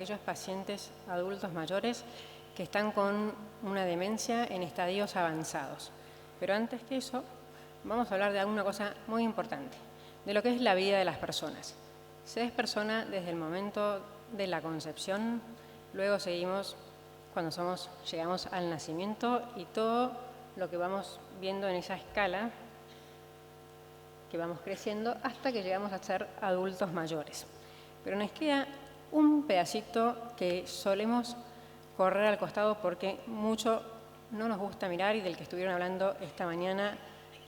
aquellos pacientes adultos mayores que están con una demencia en estadios avanzados. Pero antes que eso, vamos a hablar de alguna cosa muy importante, de lo que es la vida de las personas. Se es persona desde el momento de la concepción, luego seguimos cuando llegamos al nacimiento y todo lo que vamos viendo en esa escala que vamos creciendo hasta que llegamos a ser adultos mayores. Pero nos queda un pedacito que solemos correr al costado porque mucho no nos gusta mirar y del que estuvieron hablando esta mañana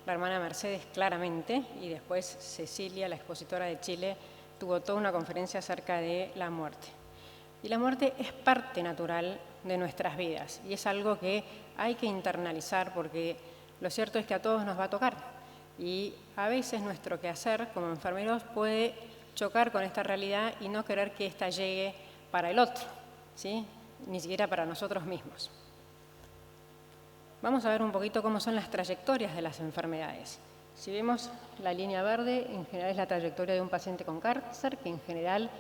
la hermana Mercedes claramente, y después Cecilia, la expositora de Chile, tuvo toda una conferencia acerca de la muerte. Y la muerte es parte natural de nuestras vidas y es algo que hay que internalizar porque lo cierto es que a todos nos va a tocar y a veces nuestro quehacer como enfermeros puede chocar con esta realidad y no querer que ésta llegue para el otro, ¿sí? Ni siquiera para nosotros mismos. Vamos a ver un poquito cómo son las trayectorias de las enfermedades. Si vemos la línea verde, en general es la trayectoria de un paciente con cáncer, que en general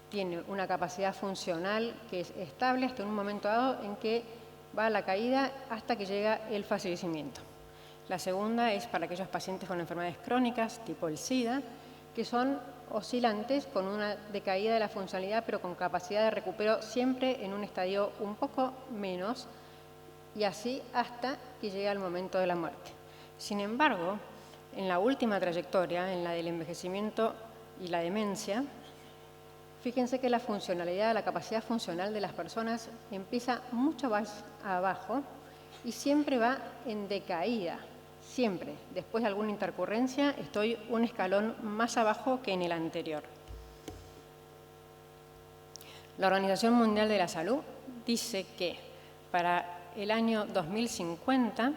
tiene una capacidad funcional que es estable hasta un momento dado en que va a la caída hasta que llega el fallecimiento. La segunda es para aquellos pacientes con enfermedades crónicas, tipo el SIDA, que son oscilantes con una decaída de la funcionalidad, pero con capacidad de recupero siempre en un estadio un poco menos, y así hasta que llega el momento de la muerte. Sin embargo, en la última trayectoria, en la del envejecimiento y la demencia, fíjense que la funcionalidad, la capacidad funcional de las personas empieza mucho más abajo y siempre va en decaída. Siempre, después de alguna intercurrencia, estoy un escalón más abajo que en el anterior. La Organización Mundial de la Salud dice que para el año 2050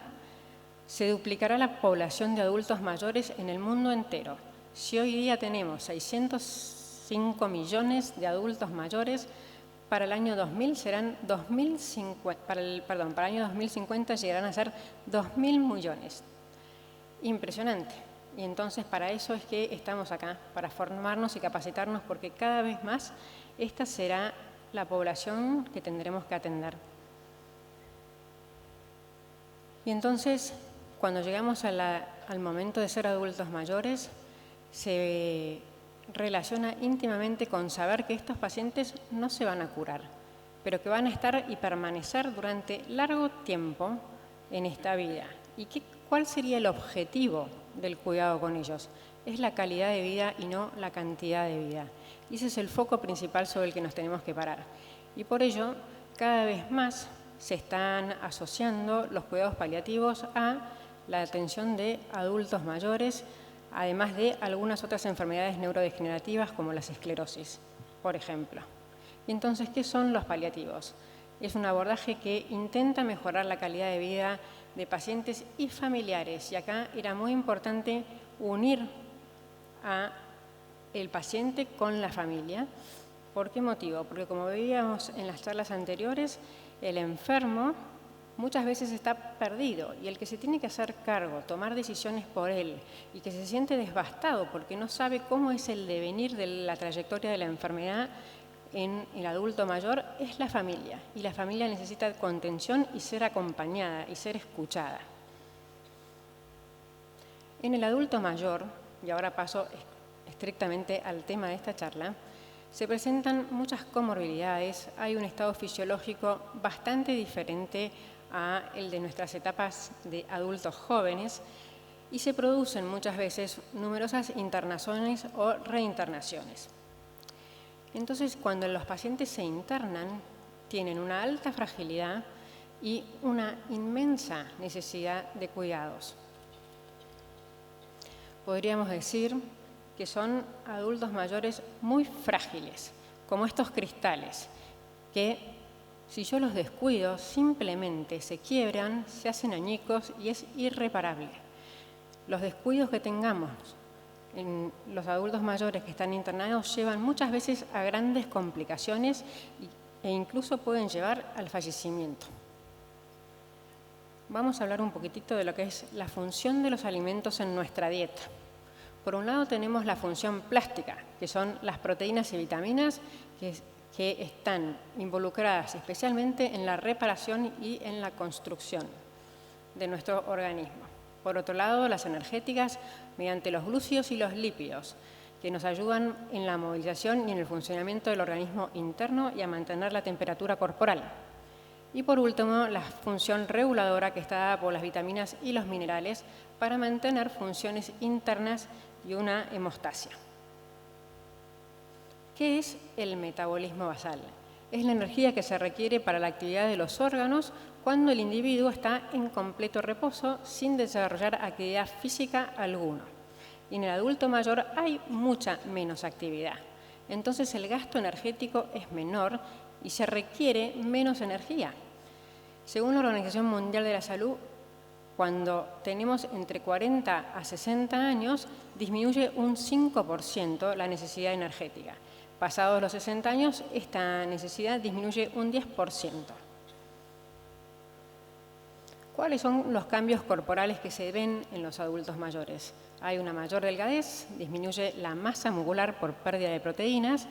se duplicará la población de adultos mayores en el mundo entero. Si hoy día tenemos 605 millones de adultos mayores, para el año 2000 serán 2050, para el año 2050 llegarán a ser 2.000 millones. Impresionante. Y entonces para eso es que estamos acá, para formarnos y capacitarnos, porque cada vez más esta será la población que tendremos que atender. Y entonces, cuando llegamos al momento de ser adultos mayores, se relaciona íntimamente con saber que estos pacientes no se van a curar, pero que van a estar y permanecer durante largo tiempo en esta vida. ¿Y cuál sería el objetivo del cuidado con ellos? Es la calidad de vida y no la cantidad de vida. Y ese es el foco principal sobre el que nos tenemos que parar. Y por ello, cada vez más se están asociando los cuidados paliativos a la atención de adultos mayores, además de algunas otras enfermedades neurodegenerativas como las esclerosis, por ejemplo. Y entonces, ¿qué son los paliativos? Es un abordaje que intenta mejorar la calidad de vida de pacientes y familiares. Y acá era muy importante unir a el paciente con la familia. ¿Por qué motivo? Porque como veíamos en las charlas anteriores, el enfermo muchas veces está perdido y el que se tiene que hacer cargo, tomar decisiones por él y que se siente devastado porque no sabe cómo es el devenir de la trayectoria de la enfermedad en el adulto mayor, es la familia. Y la familia necesita contención y ser acompañada y ser escuchada. En el adulto mayor, y ahora paso estrictamente al tema de esta charla, se presentan muchas comorbilidades, hay un estado fisiológico bastante diferente a el de nuestras etapas de adultos jóvenes y se producen muchas veces numerosas internaciones o reinternaciones. Entonces, cuando los pacientes se internan, tienen una alta fragilidad y una inmensa necesidad de cuidados. Podríamos decir que son adultos mayores muy frágiles, como estos cristales, que si yo los descuido, simplemente se quiebran, se hacen añicos y es irreparable. Los descuidos que tengamos en los adultos mayores que están internados llevan muchas veces a grandes complicaciones e incluso pueden llevar al fallecimiento. Vamos a hablar un poquitito de lo que es la función de los alimentos en nuestra dieta. Por un lado tenemos la función plástica, que son las proteínas y vitaminas que que están involucradas especialmente en la reparación y en la construcción de nuestro organismo. Por otro lado, las energéticas mediante los glúcidos y los lípidos, que nos ayudan en la movilización y en el funcionamiento del organismo interno y a mantener la temperatura corporal. Y por último, la función reguladora, que está dada por las vitaminas y los minerales para mantener funciones internas y una hemostasia. ¿Qué es el metabolismo basal? Es la energía que se requiere para la actividad de los órganos cuando el individuo está en completo reposo sin desarrollar actividad física alguna. Y en el adulto mayor hay mucha menos actividad. Entonces el gasto energético es menor y se requiere menos energía. Según la Organización Mundial de la Salud, cuando tenemos entre 40 a 60 años, disminuye un 5% la necesidad energética. Pasados los 60 años, esta necesidad disminuye un 10%. ¿Cuáles son los cambios corporales que se ven en los adultos mayores? Hay una mayor delgadez, disminuye la masa muscular por pérdida de proteínas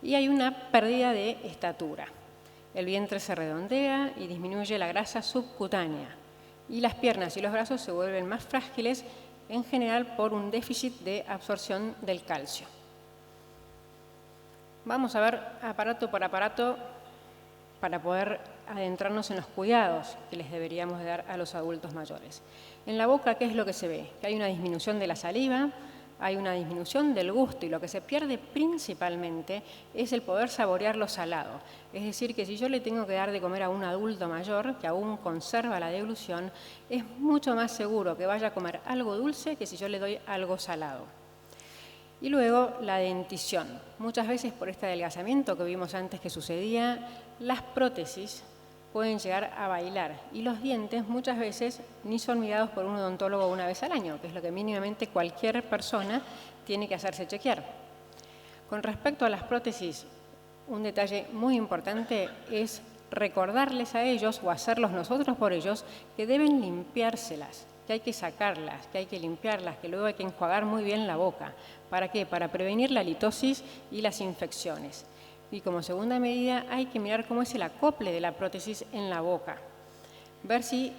y hay una pérdida de estatura. El vientre se redondea y disminuye la grasa subcutánea. Y las piernas y los brazos se vuelven más frágiles, en general por un déficit de absorción del calcio. Vamos a ver aparato por aparato para poder adentrarnos en los cuidados que les deberíamos dar a los adultos mayores. En la boca, ¿qué es lo que se ve? Que hay una disminución de la saliva, hay una disminución del gusto y lo que se pierde principalmente es el poder saborear lo salado. Es decir, que si yo le tengo que dar de comer a un adulto mayor que aún conserva la deglución, es mucho más seguro que vaya a comer algo dulce que si yo le doy algo salado. Y luego la dentición. Muchas veces por este adelgazamiento que vimos antes que sucedía, las prótesis pueden llegar a bailar y los dientes muchas veces ni son mirados por un odontólogo una vez al año, que es lo que mínimamente cualquier persona tiene que hacerse chequear. Con respecto a las prótesis, un detalle muy importante es recordarles a ellos o hacerlos nosotros por ellos que deben limpiárselas, que hay que sacarlas, que hay que limpiarlas, que luego hay que enjuagar muy bien la boca. ¿Para qué? Para prevenir la litosis y las infecciones. Y como segunda medida hay que mirar cómo es el acople de la prótesis en la boca. Ver si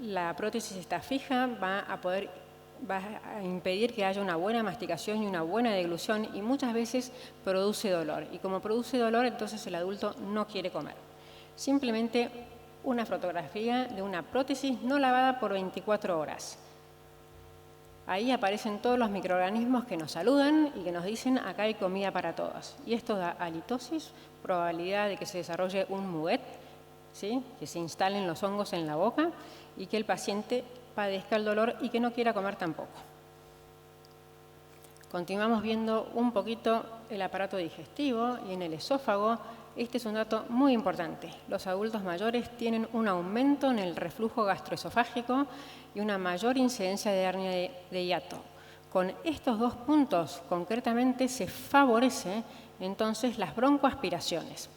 la prótesis está fija, va a impedir que haya una buena masticación y una buena deglución y muchas veces produce dolor. Y como produce dolor, entonces el adulto no quiere comer. Simplemente una fotografía de una prótesis no lavada por 24 horas. Ahí aparecen todos los microorganismos que nos saludan y que nos dicen acá hay comida para todos. Y esto da halitosis, probabilidad de que se desarrolle un muguet, ¿sí? Que se instalen los hongos en la boca y que el paciente padezca el dolor y que no quiera comer tampoco. Continuamos viendo un poquito el aparato digestivo y en el esófago. Este es un dato muy importante. Los adultos mayores tienen un aumento en el reflujo gastroesofágico y una mayor incidencia de hernia de hiato. Con estos dos puntos, concretamente, se favorece entonces las broncoaspiraciones.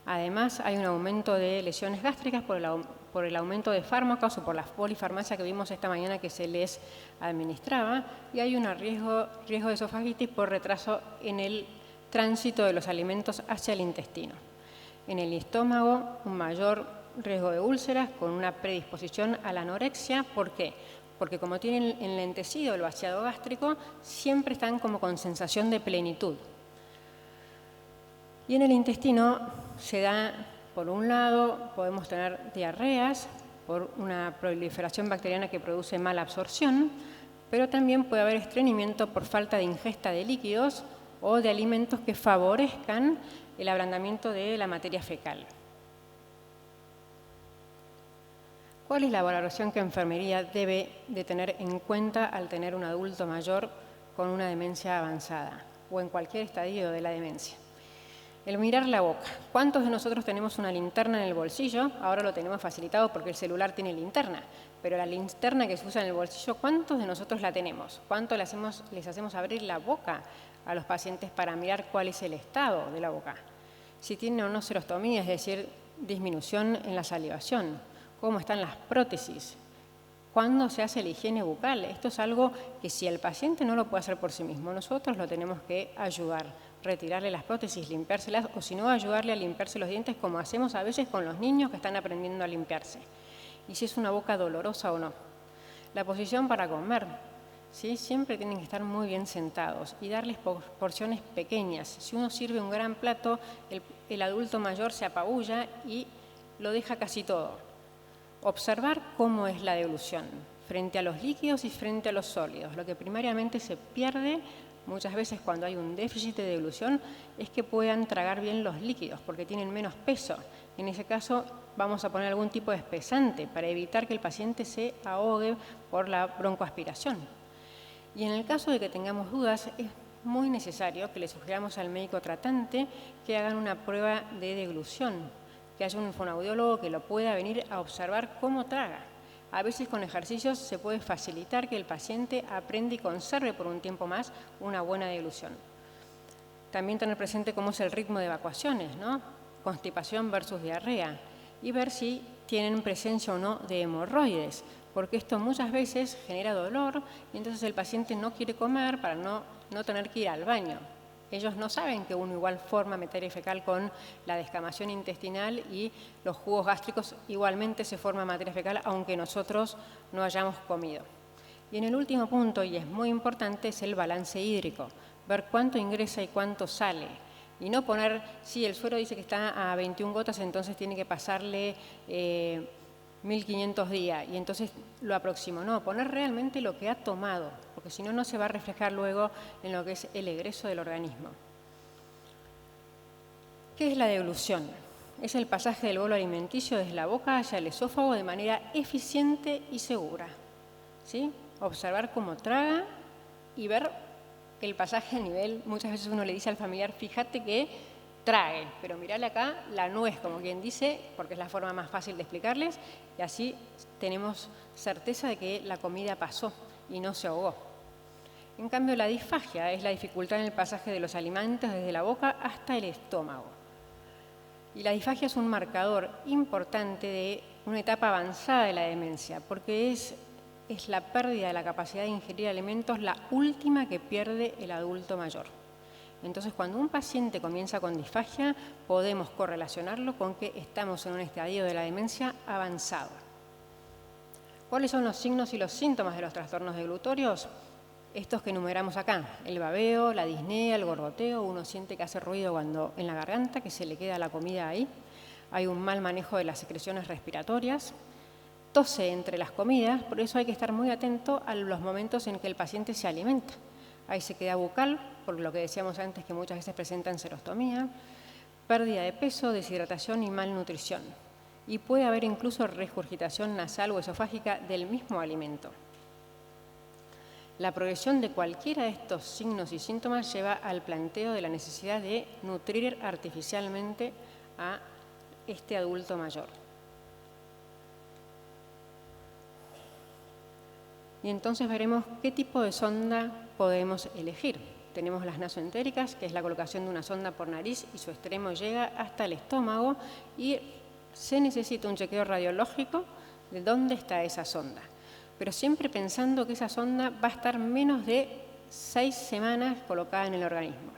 Además, hay un aumento de lesiones gástricas por el aumento de fármacos o por la polifarmacia que vimos esta mañana que se les administraba y hay un riesgo de esofagitis por retraso en el tránsito de los alimentos hacia el intestino. En el estómago, un mayor riesgo de úlceras con una predisposición a la anorexia. ¿Por qué? Porque como tienen enlentecido el vaciado gástrico, siempre están como con sensación de plenitud. Y en el intestino se da, por un lado, podemos tener diarreas por una proliferación bacteriana que produce mala absorción, pero también puede haber estreñimiento por falta de ingesta de líquidos o de alimentos que favorezcan el ablandamiento de la materia fecal. ¿Cuál es la valoración que enfermería debe de tener en cuenta al tener un adulto mayor con una demencia avanzada o en cualquier estadio de la demencia? El mirar la boca. ¿Cuántos de nosotros tenemos una linterna en el bolsillo? Ahora lo tenemos facilitado porque el celular tiene linterna, pero la linterna que se usa en el bolsillo, ¿cuántos de nosotros la tenemos? ¿Cuánto les hacemos abrir la boca a los pacientes para mirar cuál es el estado de la boca? Si tiene o no serostomía, es decir, disminución en la salivación. ¿Cómo están las prótesis? ¿Cuándo se hace la higiene bucal? Esto es algo que si el paciente no lo puede hacer por sí mismo, nosotros lo tenemos que ayudar. retirarle las prótesis, limpiárselas, o si no, ayudarle a limpiarse los dientes, como hacemos a veces con los niños que están aprendiendo a limpiarse. Y si es una boca dolorosa o no. La posición para comer, ¿sí? Siempre tienen que estar muy bien sentados y darles porciones pequeñas. Si uno sirve un gran plato, el adulto mayor se apabulla y lo deja casi todo. Observar cómo es la deglución frente a los líquidos y frente a los sólidos. Lo que primariamente se pierde muchas veces cuando hay un déficit de deglución es que puedan tragar bien los líquidos porque tienen menos peso. En ese caso vamos a poner algún tipo de espesante para evitar que el paciente se ahogue por la broncoaspiración. Y en el caso de que tengamos dudas, es muy necesario que le sugiramos al médico tratante que hagan una prueba de deglución, que haya un fonoaudiólogo que lo pueda venir a observar cómo traga. A veces con ejercicios se puede facilitar que el paciente aprenda y conserve por un tiempo más una buena deglución. También tener presente cómo es el ritmo de evacuaciones, ¿no? Constipación versus diarrea, y ver si tienen presencia o no de hemorroides, porque esto muchas veces genera dolor y entonces el paciente no quiere comer para no tener que ir al baño. Ellos no saben que uno igual forma materia fecal con la descamación intestinal y los jugos gástricos igualmente se forma materia fecal aunque nosotros no hayamos comido. Y en el último punto, y es muy importante, es el balance hídrico, ver cuánto ingresa y cuánto sale. Y no poner, si el suero dice que está a 21 gotas, entonces tiene que pasarle 1500 días y entonces lo aproximo. No, poner realmente lo que ha tomado, porque si no, no se va a reflejar luego en lo que es el egreso del organismo. ¿Qué es la deglución? Es el pasaje del bolo alimenticio desde la boca hacia el esófago de manera eficiente y segura. ¿Sí? Observar cómo traga y ver el pasaje a nivel, muchas veces uno le dice al familiar, fíjate que trague, pero mirale acá la nuez, como quien dice, porque es la forma más fácil de explicarles, y así tenemos certeza de que la comida pasó y no se ahogó. En cambio, la disfagia es la dificultad en el pasaje de los alimentos desde la boca hasta el estómago. Y la disfagia es un marcador importante de una etapa avanzada de la demencia, porque es la pérdida de la capacidad de ingerir alimentos la última que pierde el adulto mayor. Entonces, cuando un paciente comienza con disfagia, podemos correlacionarlo con que estamos en un estadio de la demencia avanzado. ¿Cuáles son los signos y los síntomas de los trastornos deglutorios? Estos que enumeramos acá, el babeo, la disnea, el gorgoteo, uno siente que hace ruido en la garganta, que se le queda la comida ahí, hay un mal manejo de las secreciones respiratorias, tose entre las comidas, por eso hay que estar muy atento a los momentos en que el paciente se alimenta. Hay sequedad bucal, por lo que decíamos antes que muchas veces presentan serostomía, pérdida de peso, deshidratación y malnutrición. Y puede haber incluso regurgitación nasal o esofágica del mismo alimento. La progresión de cualquiera de estos signos y síntomas lleva al planteo de la necesidad de nutrir artificialmente a este adulto mayor. Y entonces veremos qué tipo de sonda podemos elegir. Tenemos las nasoentéricas, que es la colocación de una sonda por nariz y su extremo llega hasta el estómago y se necesita un chequeo radiológico de dónde está esa sonda. Pero siempre pensando que esa sonda va a estar menos de 6 semanas colocada en el organismo.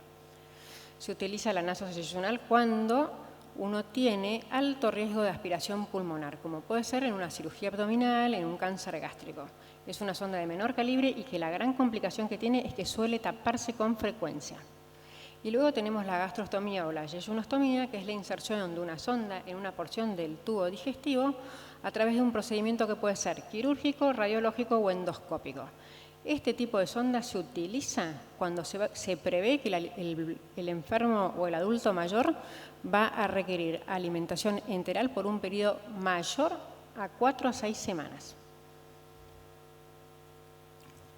Se utiliza la nasosesional cuando uno tiene alto riesgo de aspiración pulmonar, como puede ser en una cirugía abdominal, en un cáncer gástrico. Es una sonda de menor calibre y que la gran complicación que tiene es que suele taparse con frecuencia. Y luego tenemos la gastrostomía o la yejunostomía, que es la inserción de una sonda en una porción del tubo digestivo a través de un procedimiento que puede ser quirúrgico, radiológico o endoscópico. Este tipo de sonda se utiliza cuando se prevé que el enfermo o el adulto mayor va a requerir alimentación enteral por un periodo mayor a 4 a 6 semanas.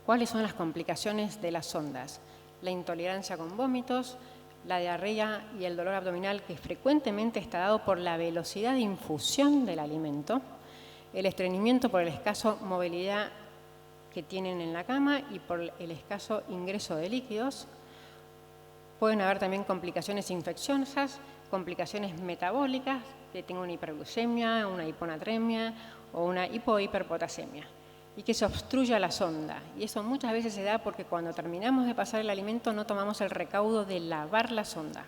¿Cuáles son las complicaciones de las sondas? La intolerancia con vómitos, la diarrea y el dolor abdominal que frecuentemente está dado por la velocidad de infusión del alimento, el estreñimiento por el escaso movilidad que tienen en la cama y por el escaso ingreso de líquidos. Pueden haber también complicaciones infecciosas, complicaciones metabólicas, que tengan una hiperglucemia, una hiponatremia o una hipo- o hiperpotasemia. y que se obstruya la sonda. Y eso muchas veces se da porque cuando terminamos de pasar el alimento no tomamos el recaudo de lavar la sonda.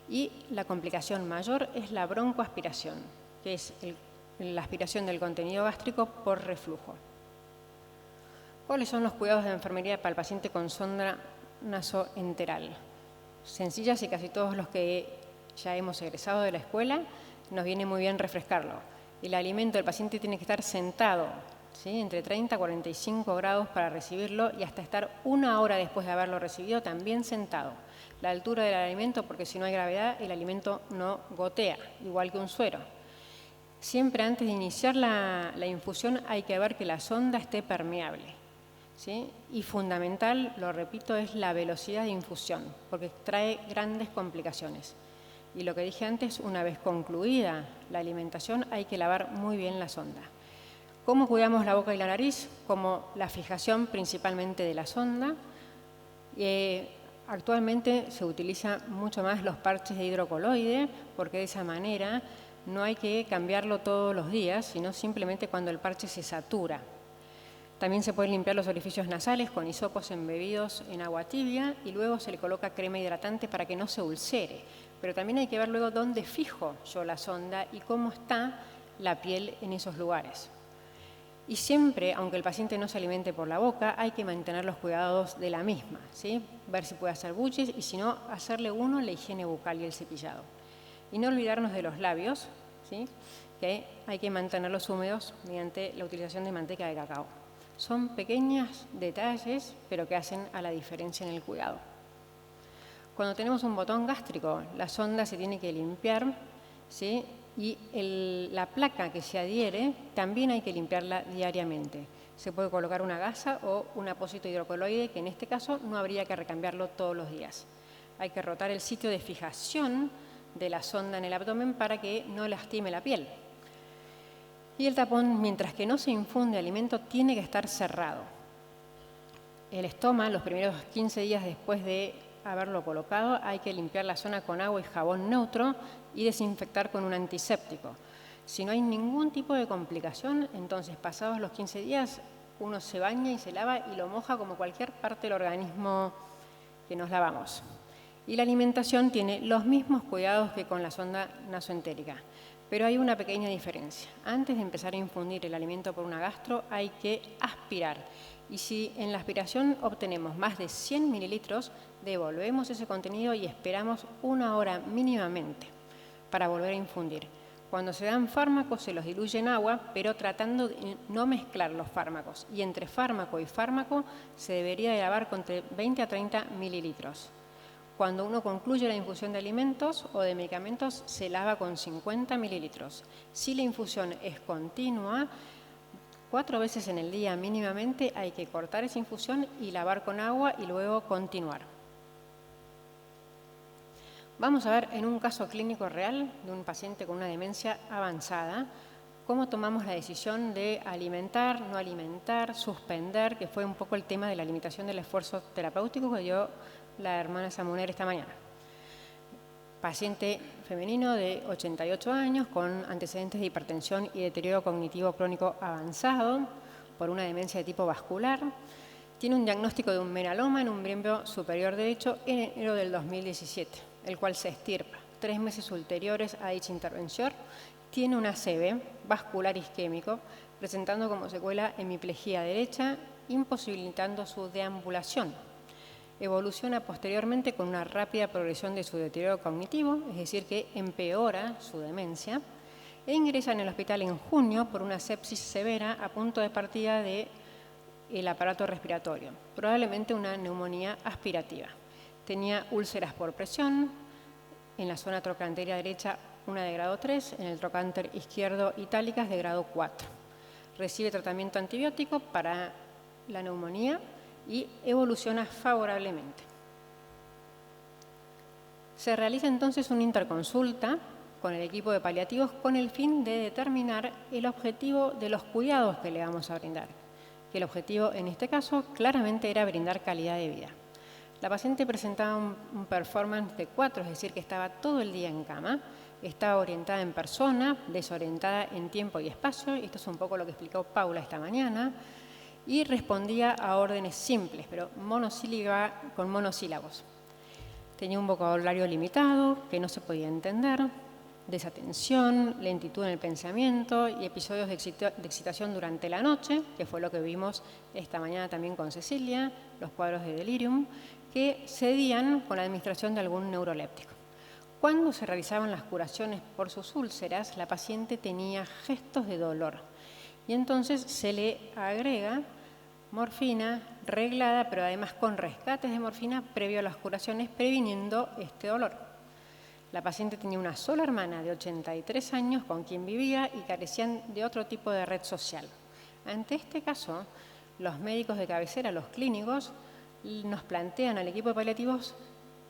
Y la complicación mayor es la broncoaspiración, que es la aspiración del contenido gástrico por reflujo. ¿Cuáles son los cuidados de enfermería para el paciente con sonda nasoenteral? Sencillas, y casi todos los que ya hemos egresado de la escuela nos viene muy bien refrescarlo. El alimento del paciente tiene que estar sentado, ¿sí?, entre 30 a 45 grados para recibirlo y hasta estar 1 hora después de haberlo recibido también sentado. La altura del alimento, porque si no hay gravedad, el alimento no gotea, igual que un suero. Siempre antes de iniciar la infusión hay que ver que la sonda esté permeable, ¿sí? Y fundamental, lo repito, es la velocidad de infusión, porque trae grandes complicaciones. Y lo que dije antes, una vez concluida la alimentación, hay que lavar muy bien la sonda. ¿Cómo cuidamos la boca y la nariz? Como la fijación principalmente de la sonda. Actualmente se utilizan mucho más los parches de hidrocoloide, porque de esa manera no hay que cambiarlo todos los días, sino simplemente cuando el parche se satura. También se pueden limpiar los orificios nasales con hisopos embebidos en agua tibia y luego se le coloca crema hidratante para que no se ulcere. Pero también hay que ver luego dónde fijo yo la sonda y cómo está la piel en esos lugares. Y siempre, aunque el paciente no se alimente por la boca, hay que mantener los cuidados de la misma, ¿sí? Ver si puede hacer buches y si no, hacerle la higiene bucal y el cepillado. Y no olvidarnos de los labios, ¿sí?, que hay que mantenerlos húmedos mediante la utilización de manteca de cacao. Son pequeños detalles, pero que hacen a la diferencia en el cuidado. Cuando tenemos un botón gástrico, la sonda se tiene que limpiar, ¿sí?, y la placa que se adhiere también hay que limpiarla diariamente. Se puede colocar una gasa o un apósito hidrocoloide, que en este caso no habría que recambiarlo todos los días. Hay que rotar el sitio de fijación de la sonda en el abdomen para que no lastime la piel. Y el tapón, mientras que no se infunde alimento, tiene que estar cerrado. El estómago, los primeros 15 días después de haberlo colocado, hay que limpiar la zona con agua y jabón neutro y desinfectar con un antiséptico. Si no hay ningún tipo de complicación, entonces pasados los 15 días uno se baña y se lava y lo moja como cualquier parte del organismo que nos lavamos. Y la alimentación tiene los mismos cuidados que con la sonda nasoentérica, pero hay una pequeña diferencia. Antes de empezar a infundir el alimento por una gastro hay que aspirar. Y si en la aspiración obtenemos más de 100 mililitros, devolvemos ese contenido y esperamos 1 hora mínimamente para volver a infundir. Cuando se dan fármacos se los diluye en agua, pero tratando de no mezclar los fármacos. Y entre fármaco y fármaco se debería de lavar con 20 a 30 mililitros. Cuando uno concluye la infusión de alimentos o de medicamentos, se lava con 50 mililitros. Si la infusión es continua, 4 veces en el día mínimamente hay que cortar esa infusión y lavar con agua y luego continuar. Vamos a ver en un caso clínico real de un paciente con una demencia avanzada cómo tomamos la decisión de alimentar, no alimentar, suspender, que fue un poco el tema de la limitación del esfuerzo terapéutico que dio la hermana Samuner esta mañana. Paciente femenino de 88 años con antecedentes de hipertensión y deterioro cognitivo crónico avanzado por una demencia de tipo vascular. Tiene un diagnóstico de un melanoma en un miembro superior derecho en enero del 2017, el cual se extirpa 3 meses ulteriores a dicha intervención. Tiene un ACV vascular isquémico, presentando como secuela hemiplegia derecha, imposibilitando su deambulación. Evoluciona posteriormente con una rápida progresión de su deterioro cognitivo, es decir, que empeora su demencia, e ingresa en el hospital en junio por una sepsis severa a punto de partida del aparato respiratorio, probablemente una neumonía aspirativa. Tenía úlceras por presión, en la zona trochanteriana derecha una de grado 3, en el trocánter izquierdo itálicas de grado 4. Recibe tratamiento antibiótico para la neumonía y evoluciona favorablemente. Se realiza entonces una interconsulta con el equipo de paliativos con el fin de determinar el objetivo de los cuidados que le vamos a brindar, que el objetivo en este caso claramente era brindar calidad de vida. La paciente presentaba un performance de 4, es decir, que estaba todo el día en cama, estaba orientada en persona, desorientada en tiempo y espacio, y esto es un poco lo que explicó Paula esta mañana, y respondía a órdenes simples, pero monosílaba con monosílabos. Tenía un vocabulario limitado, que no se podía entender, desatención, lentitud en el pensamiento y episodios de excitación durante la noche, que fue lo que vimos esta mañana también con Cecilia, los cuadros de delirium, que cedían con la administración de algún neuroléptico. Cuando se realizaban las curaciones por sus úlceras, la paciente tenía gestos de dolor y entonces se le agrega morfina reglada, pero además con rescates de morfina previo a las curaciones, previniendo este dolor. La paciente tenía una sola hermana de 83 años con quien vivía y carecían de otro tipo de red social. Ante este caso, los médicos de cabecera, los clínicos, nos plantean al equipo de paliativos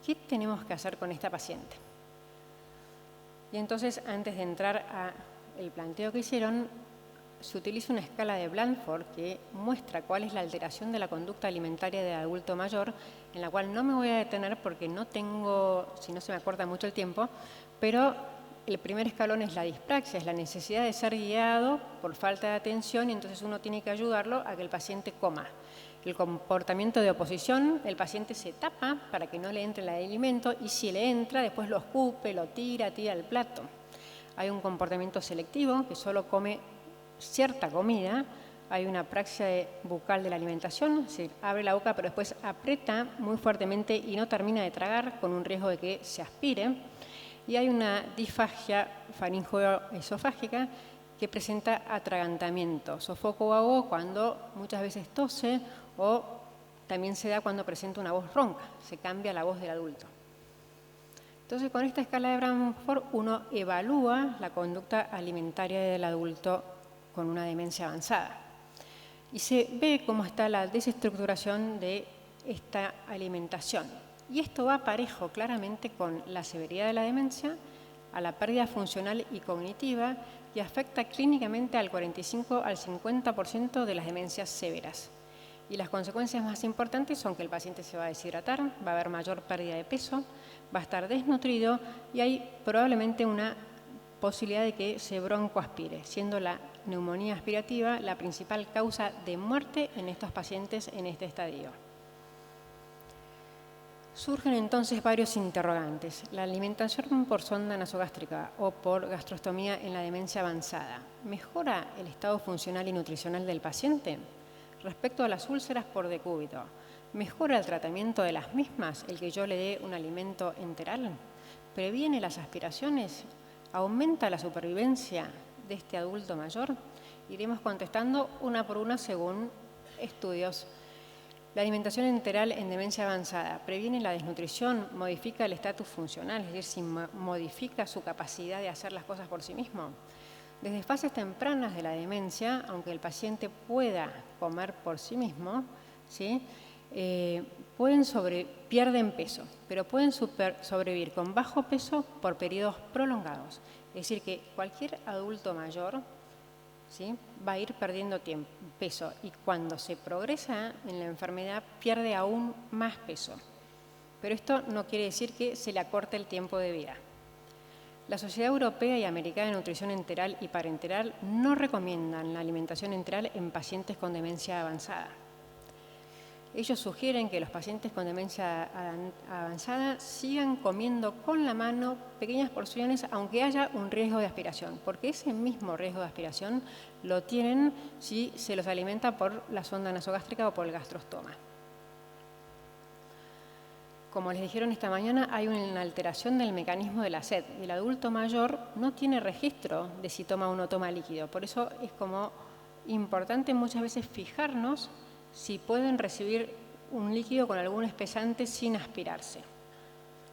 qué tenemos que hacer con esta paciente. Y entonces, antes de entrar al planteo que hicieron, se utiliza una escala de Blandford que muestra cuál es la alteración de la conducta alimentaria del adulto mayor, en la cual no me voy a detener porque no tengo, si no se me acorta mucho el tiempo, pero el primer escalón es la dispraxia, es la necesidad de ser guiado por falta de atención y entonces uno tiene que ayudarlo a que el paciente coma. El comportamiento de oposición, el paciente se tapa para que no le entre el alimento y si le entra, después lo escupe, lo tira el plato. Hay un comportamiento selectivo que solo come cierta comida, hay una praxia bucal de la alimentación, se abre la boca pero después aprieta muy fuertemente y no termina de tragar con un riesgo de que se aspire, y hay una disfagia faringeo-esofágica que presenta atragantamiento, sofoco o ahogo cuando muchas veces tose o también se da cuando presenta una voz ronca, se cambia la voz del adulto. Entonces, con esta escala de Blandford uno evalúa la conducta alimentaria del adulto con una demencia avanzada. Y se ve cómo está la desestructuración de esta alimentación. Y esto va parejo claramente con la severidad de la demencia, a la pérdida funcional y cognitiva y afecta clínicamente al 45 al 50% de las demencias severas. Y las consecuencias más importantes son que el paciente se va a deshidratar, va a haber mayor pérdida de peso, va a estar desnutrido y hay probablemente una posibilidad de que se broncoaspire, siendo la neumonía aspirativa la principal causa de muerte en estos pacientes en este estadio. Surgen entonces varios interrogantes. La alimentación por sonda nasogástrica o por gastrostomía en la demencia avanzada, ¿mejora el estado funcional y nutricional del paciente? Respecto a las úlceras por decúbito, ¿mejora el tratamiento de las mismas el que yo le dé un alimento enteral? ¿Previene las aspiraciones? ¿Aumenta la supervivencia de este adulto mayor? Iremos contestando una por una según estudios. La alimentación enteral en demencia avanzada previene la desnutrición, modifica el estatus funcional, es decir, si modifica su capacidad de hacer las cosas por sí mismo. Desde fases tempranas de la demencia, aunque el paciente pueda comer por sí mismo, ¿sí? Pierden peso, pero pueden sobrevivir con bajo peso por periodos prolongados. Es decir, que cualquier adulto mayor, ¿sí?, va a ir perdiendo peso y cuando se progresa en la enfermedad pierde aún más peso. Pero esto no quiere decir que se le acorte el tiempo de vida. La Sociedad Europea y Americana de Nutrición Enteral y Parenteral no recomiendan la alimentación enteral en pacientes con demencia avanzada. Ellos sugieren que los pacientes con demencia avanzada sigan comiendo con la mano pequeñas porciones aunque haya un riesgo de aspiración, porque ese mismo riesgo de aspiración lo tienen si se los alimenta por la sonda nasogástrica o por el gastrostoma. Como les dijeron esta mañana, hay una alteración del mecanismo de la sed. El adulto mayor no tiene registro de si toma o no toma líquido. Por eso es como importante muchas veces fijarnos si pueden recibir un líquido con algún espesante sin aspirarse.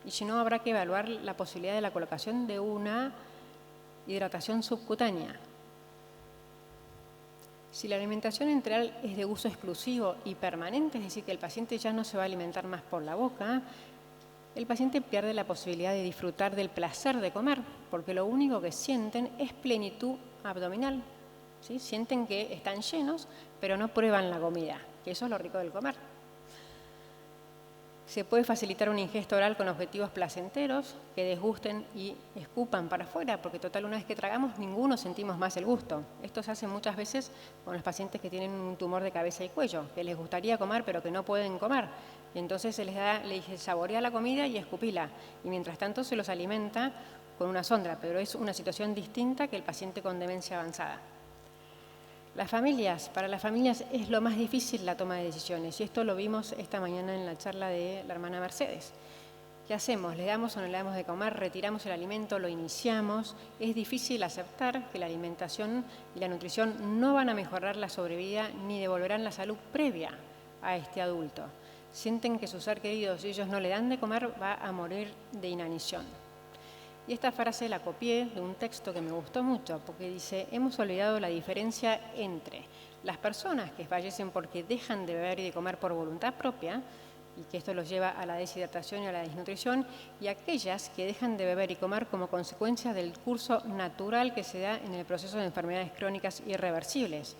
Y si no, habrá que evaluar la posibilidad de la colocación de una hidratación subcutánea. Si la alimentación enteral es de uso exclusivo y permanente, es decir, que el paciente ya no se va a alimentar más por la boca, el paciente pierde la posibilidad de disfrutar del placer de comer, porque lo único que sienten es plenitud abdominal, ¿sí? Sienten que están llenos, pero no prueban la comida, que eso es lo rico del comer. Se puede facilitar una ingesta oral con objetivos placenteros que desgusten y escupan para afuera, porque total una vez que tragamos ninguno sentimos más el gusto. Esto se hace muchas veces con los pacientes que tienen un tumor de cabeza y cuello, que les gustaría comer pero que no pueden comer. Y entonces se les da, le dice, saborea la comida y escupila. Y mientras tanto se los alimenta con una sonda, pero es una situación distinta que el paciente con demencia avanzada. Para las familias es lo más difícil la toma de decisiones, y esto lo vimos esta mañana en la charla de la hermana Mercedes. ¿Qué hacemos? ¿Le damos o no le damos de comer? ¿Retiramos el alimento? ¿Lo iniciamos? Es difícil aceptar que la alimentación y la nutrición no van a mejorar la sobrevida ni devolverán la salud previa a este adulto. Sienten que su ser querido, si ellos no le dan de comer, va a morir de inanición. Y esta frase la copié de un texto que me gustó mucho, porque dice, hemos olvidado la diferencia entre las personas que fallecen porque dejan de beber y de comer por voluntad propia, y que esto los lleva a la deshidratación y a la desnutrición, y aquellas que dejan de beber y comer como consecuencia del curso natural que se da en el proceso de enfermedades crónicas irreversibles,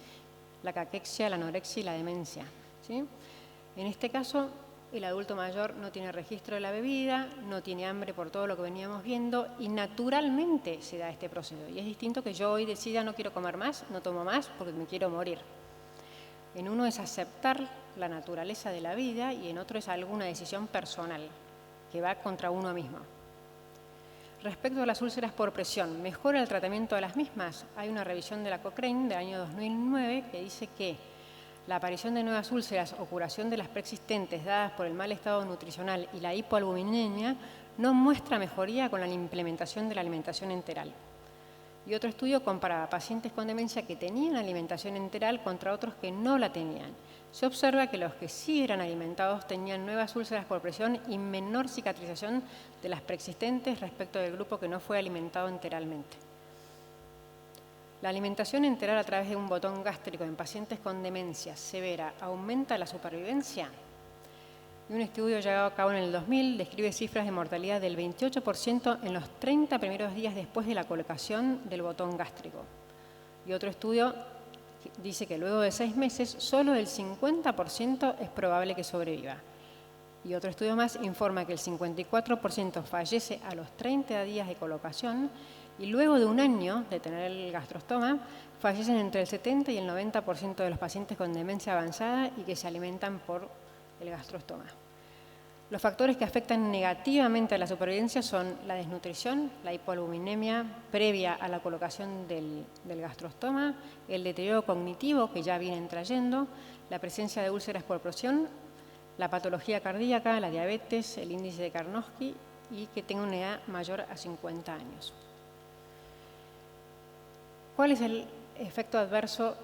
la caquexia, la anorexia y la demencia, ¿sí? En este caso, el adulto mayor no tiene registro de la bebida, no tiene hambre por todo lo que veníamos viendo y naturalmente se da este proceso. Y es distinto que yo hoy decida no quiero comer más, no tomo más porque me quiero morir. En uno es aceptar la naturaleza de la vida y en otro es alguna decisión personal que va contra uno mismo. Respecto a las úlceras por presión, ¿mejora el tratamiento de las mismas? Hay una revisión de la Cochrane del año 2009 que dice que la aparición de nuevas úlceras o curación de las preexistentes dadas por el mal estado nutricional y la hipoalbuminemia no muestra mejoría con la implementación de la alimentación enteral. Y otro estudio comparaba pacientes con demencia que tenían alimentación enteral contra otros que no la tenían. Se observa que los que sí eran alimentados tenían nuevas úlceras por presión y menor cicatrización de las preexistentes respecto del grupo que no fue alimentado enteralmente. La alimentación enteral a través de un botón gástrico en pacientes con demencia severa aumenta la supervivencia. Y un estudio llevado a cabo en el 2000 describe cifras de mortalidad del 28% en los 30 primeros días después de la colocación del botón gástrico. Y otro estudio dice que luego de 6 meses solo el 50% es probable que sobreviva. Y otro estudio más informa que el 54% fallece a los 30 días de colocación y luego de un año de tener el gastrostoma, fallecen entre el 70 y el 90% de los pacientes con demencia avanzada y que se alimentan por el gastrostoma. Los factores que afectan negativamente a la supervivencia son la desnutrición, la hipoalbuminemia previa a la colocación del gastrostoma, el deterioro cognitivo que ya vienen trayendo, la presencia de úlceras por presión, la patología cardíaca, la diabetes, el índice de Karnofsky y que tenga una edad mayor a 50 años. ¿Cuál es el efecto adverso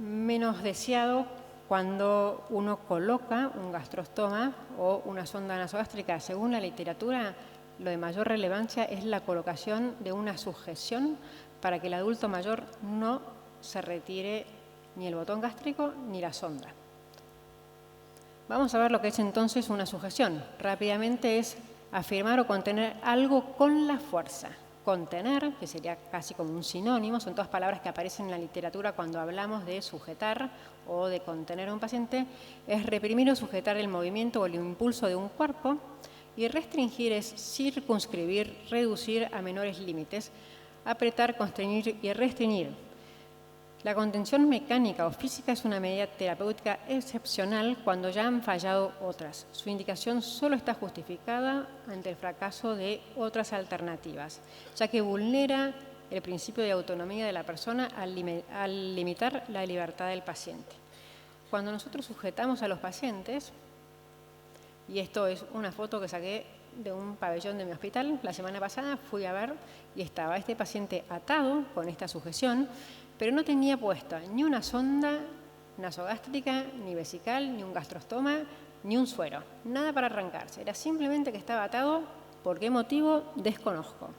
menos deseado cuando uno coloca un gastrostoma o una sonda nasogástrica? Según la literatura, lo de mayor relevancia es la colocación de una sujeción para que el adulto mayor no se retire ni el botón gástrico ni la sonda. Vamos a ver lo que es entonces una sujeción. Rápidamente es afirmar o contener algo con la fuerza. Contener, que sería casi como un sinónimo, son todas palabras que aparecen en la literatura cuando hablamos de sujetar o de contener a un paciente, es reprimir o sujetar el movimiento o el impulso de un cuerpo, y restringir es circunscribir, reducir a menores límites, apretar, constreñir y restringir. La contención mecánica o física es una medida terapéutica excepcional cuando ya han fallado otras. Su indicación solo está justificada ante el fracaso de otras alternativas, ya que vulnera el principio de autonomía de la persona al limitar la libertad del paciente. Cuando nosotros sujetamos a los pacientes, y esto es una foto que saqué de un pabellón de mi hospital la semana pasada, fui a ver y estaba este paciente atado con esta sujeción, pero no tenía puesta ni una sonda nasogástrica, ni vesical, ni un gastrostoma, ni un suero. Nada para arrancarse. Era simplemente que estaba atado. ¿Por qué motivo? Desconozco.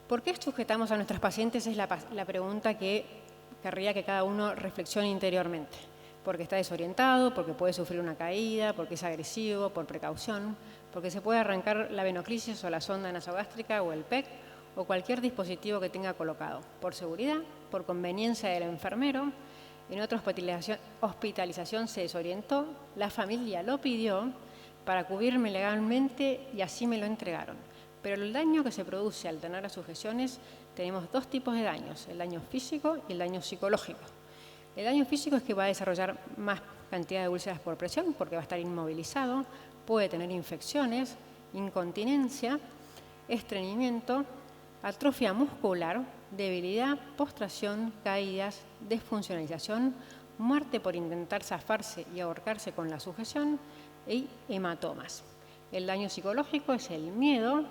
¿Por qué sujetamos a nuestros pacientes? Es la pregunta que querría que cada uno reflexione interiormente. Porque está desorientado, porque puede sufrir una caída, porque es agresivo, por precaución, porque se puede arrancar la venoclisis o la sonda nasogástrica o el PEC, o cualquier dispositivo que tenga colocado, por seguridad, por conveniencia del enfermero. En otra hospitalización se desorientó, la familia lo pidió para cubrirme legalmente y así me lo entregaron. Pero el daño que se produce al tener las sujeciones, tenemos dos tipos de daños, el daño físico y el daño psicológico. El daño físico es que va a desarrollar más cantidad de úlceras por presión porque va a estar inmovilizado, puede tener infecciones, incontinencia, estreñimiento, atrofia muscular, debilidad, postración, caídas, desfuncionalización, muerte por intentar zafarse y ahorcarse con la sujeción y hematomas. El daño psicológico es el miedo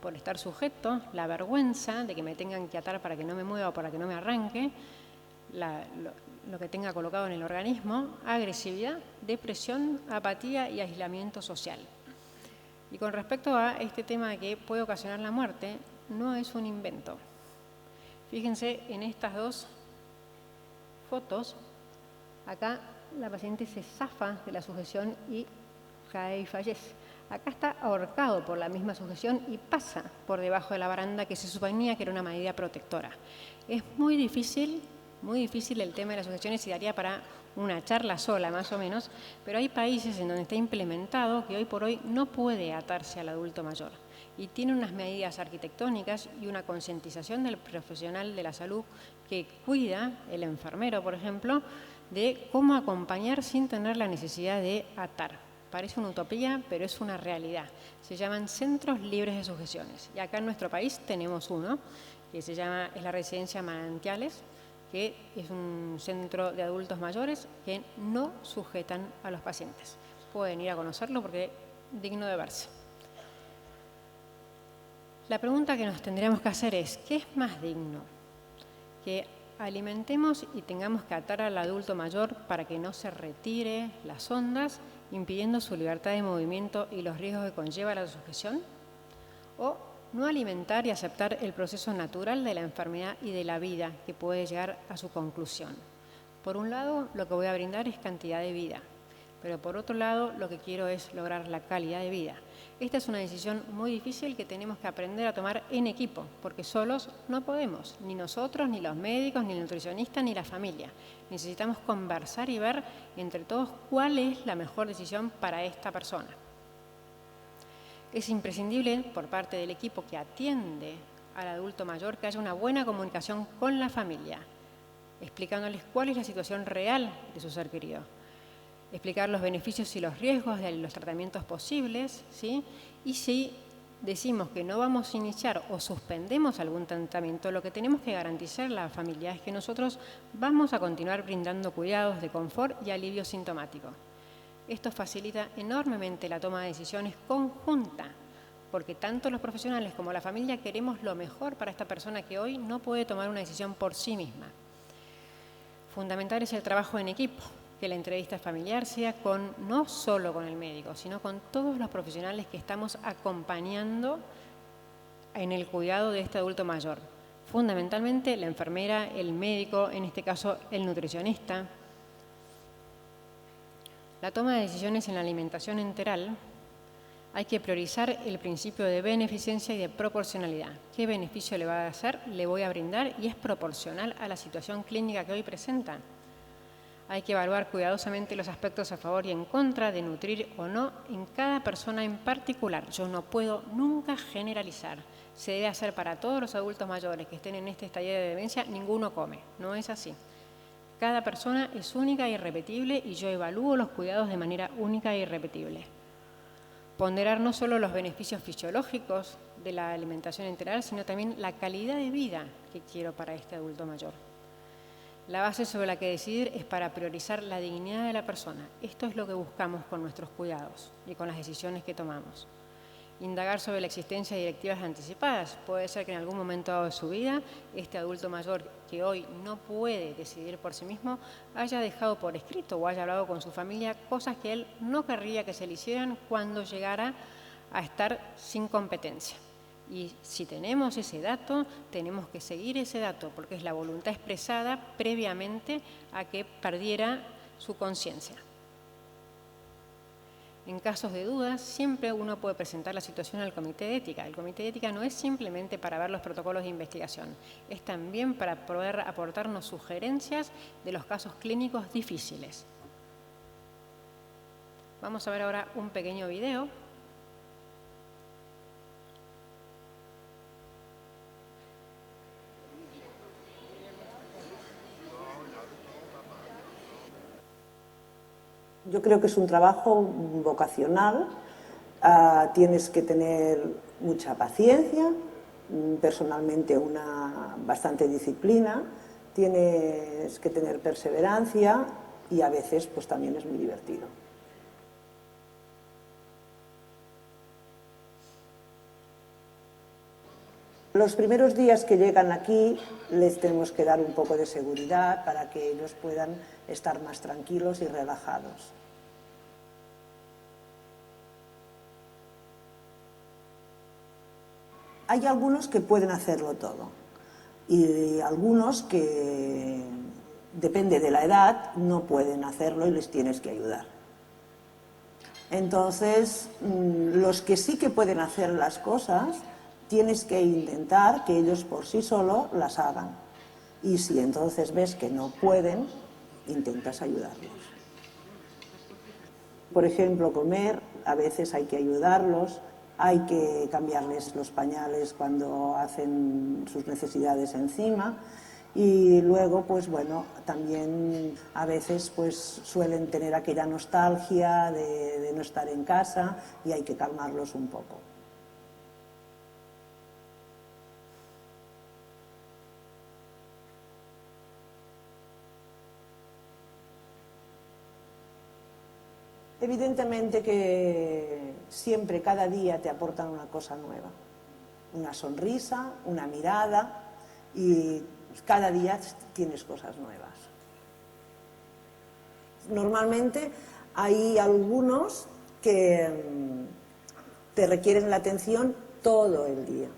por estar sujeto, la vergüenza de que me tengan que atar para que no me mueva o para que no me arranque, lo que tenga colocado en el organismo, agresividad, depresión, apatía y aislamiento social. Y con respecto a este tema de que puede ocasionar la muerte, no es un invento. Fíjense en estas dos fotos, acá la paciente se zafa de la sujeción y cae y fallece. Acá está ahorcado por la misma sujeción y pasa por debajo de la baranda que se suponía que era una medida protectora. Es muy difícil el tema de las sujeciones y daría para una charla sola más o menos, pero hay países en donde está implementado que hoy por hoy no puede atarse al adulto mayor y tiene unas medidas arquitectónicas y una concientización del profesional de la salud que cuida, el enfermero por ejemplo, de cómo acompañar sin tener la necesidad de atar. Parece una utopía, pero es una realidad. Se llaman centros libres de sujeciones. Y acá en nuestro país tenemos uno, que es la residencia Manantiales, que es un centro de adultos mayores que no sujetan a los pacientes. Pueden ir a conocerlo porque es digno de verse. La pregunta que nos tendríamos que hacer es, ¿qué es más digno? ¿Que alimentemos y tengamos que atar al adulto mayor para que no se retire las sondas, impidiendo su libertad de movimiento y los riesgos que conlleva la sujeción? ¿O no alimentar y aceptar el proceso natural de la enfermedad y de la vida que puede llegar a su conclusión? Por un lado, lo que voy a brindar es cantidad de vida, pero por otro lado, lo que quiero es lograr la calidad de vida. Esta es una decisión muy difícil que tenemos que aprender a tomar en equipo, porque solos no podemos, ni nosotros, ni los médicos, ni el nutricionista, ni la familia. Necesitamos conversar y ver entre todos cuál es la mejor decisión para esta persona. Es imprescindible por parte del equipo que atiende al adulto mayor que haya una buena comunicación con la familia, explicándoles cuál es la situación real de su ser querido. Explicar los beneficios y los riesgos de los tratamientos posibles, ¿sí? Y si decimos que no vamos a iniciar o suspendemos algún tratamiento, lo que tenemos que garantizar a la familia es que nosotros vamos a continuar brindando cuidados de confort y alivio sintomático. Esto facilita enormemente la toma de decisiones conjunta, porque tanto los profesionales como la familia queremos lo mejor para esta persona que hoy no puede tomar una decisión por sí misma. Fundamental es el trabajo en equipo, que la entrevista familiar sea no solo con el médico, sino con todos los profesionales que estamos acompañando en el cuidado de este adulto mayor. Fundamentalmente la enfermera, el médico, en este caso el nutricionista. La toma de decisiones en la alimentación enteral hay que priorizar el principio de beneficencia y de proporcionalidad. ¿Qué beneficio le va a hacer? Le voy a brindar y es proporcional a la situación clínica que hoy presenta. Hay que evaluar cuidadosamente los aspectos a favor y en contra de nutrir o no en cada persona en particular. Yo no puedo nunca generalizar. Se debe hacer para todos los adultos mayores que estén en este estadio de demencia, ninguno come. No es así. Cada persona es única e irrepetible y yo evalúo los cuidados de manera única e irrepetible. Ponderar no solo los beneficios fisiológicos de la alimentación integral, sino también la calidad de vida que quiero para este adulto mayor. La base sobre la que decidir es para priorizar la dignidad de la persona. Esto es lo que buscamos con nuestros cuidados y con las decisiones que tomamos. Indagar sobre la existencia de directivas anticipadas. Puede ser que en algún momento dado de su vida, este adulto mayor que hoy no puede decidir por sí mismo, haya dejado por escrito o haya hablado con su familia cosas que él no querría que se le hicieran cuando llegara a estar sin competencia. Y si tenemos ese dato, tenemos que seguir ese dato, porque es la voluntad expresada previamente a que perdiera su conciencia. En casos de dudas, siempre uno puede presentar la situación al Comité de Ética. El Comité de Ética no es simplemente para ver los protocolos de investigación, es también para poder aportarnos sugerencias de los casos clínicos difíciles. Vamos a ver ahora un pequeño video. Yo creo que es un trabajo vocacional, tienes que tener mucha paciencia, personalmente bastante disciplina, tienes que tener perseverancia y a veces pues también es muy divertido. Los primeros días que llegan aquí les tenemos que dar un poco de seguridad para que ellos puedan estar más tranquilos y relajados. Hay algunos que pueden hacerlo todo y algunos que, depende de la edad, no pueden hacerlo y les tienes que ayudar. Entonces, los que sí que pueden hacer las cosas, tienes que intentar que ellos por sí solos las hagan. Y si entonces ves que no pueden, intentas ayudarlos. Por ejemplo, comer, a veces hay que ayudarlos, hay que cambiarles los pañales cuando hacen sus necesidades encima y luego, pues bueno, también a veces pues suelen tener aquella nostalgia de no estar en casa y hay que calmarlos un poco. Evidentemente que siempre, cada día te aportan una cosa nueva, una sonrisa, una mirada y cada día tienes cosas nuevas. Normalmente hay algunos que te requieren la atención todo el día.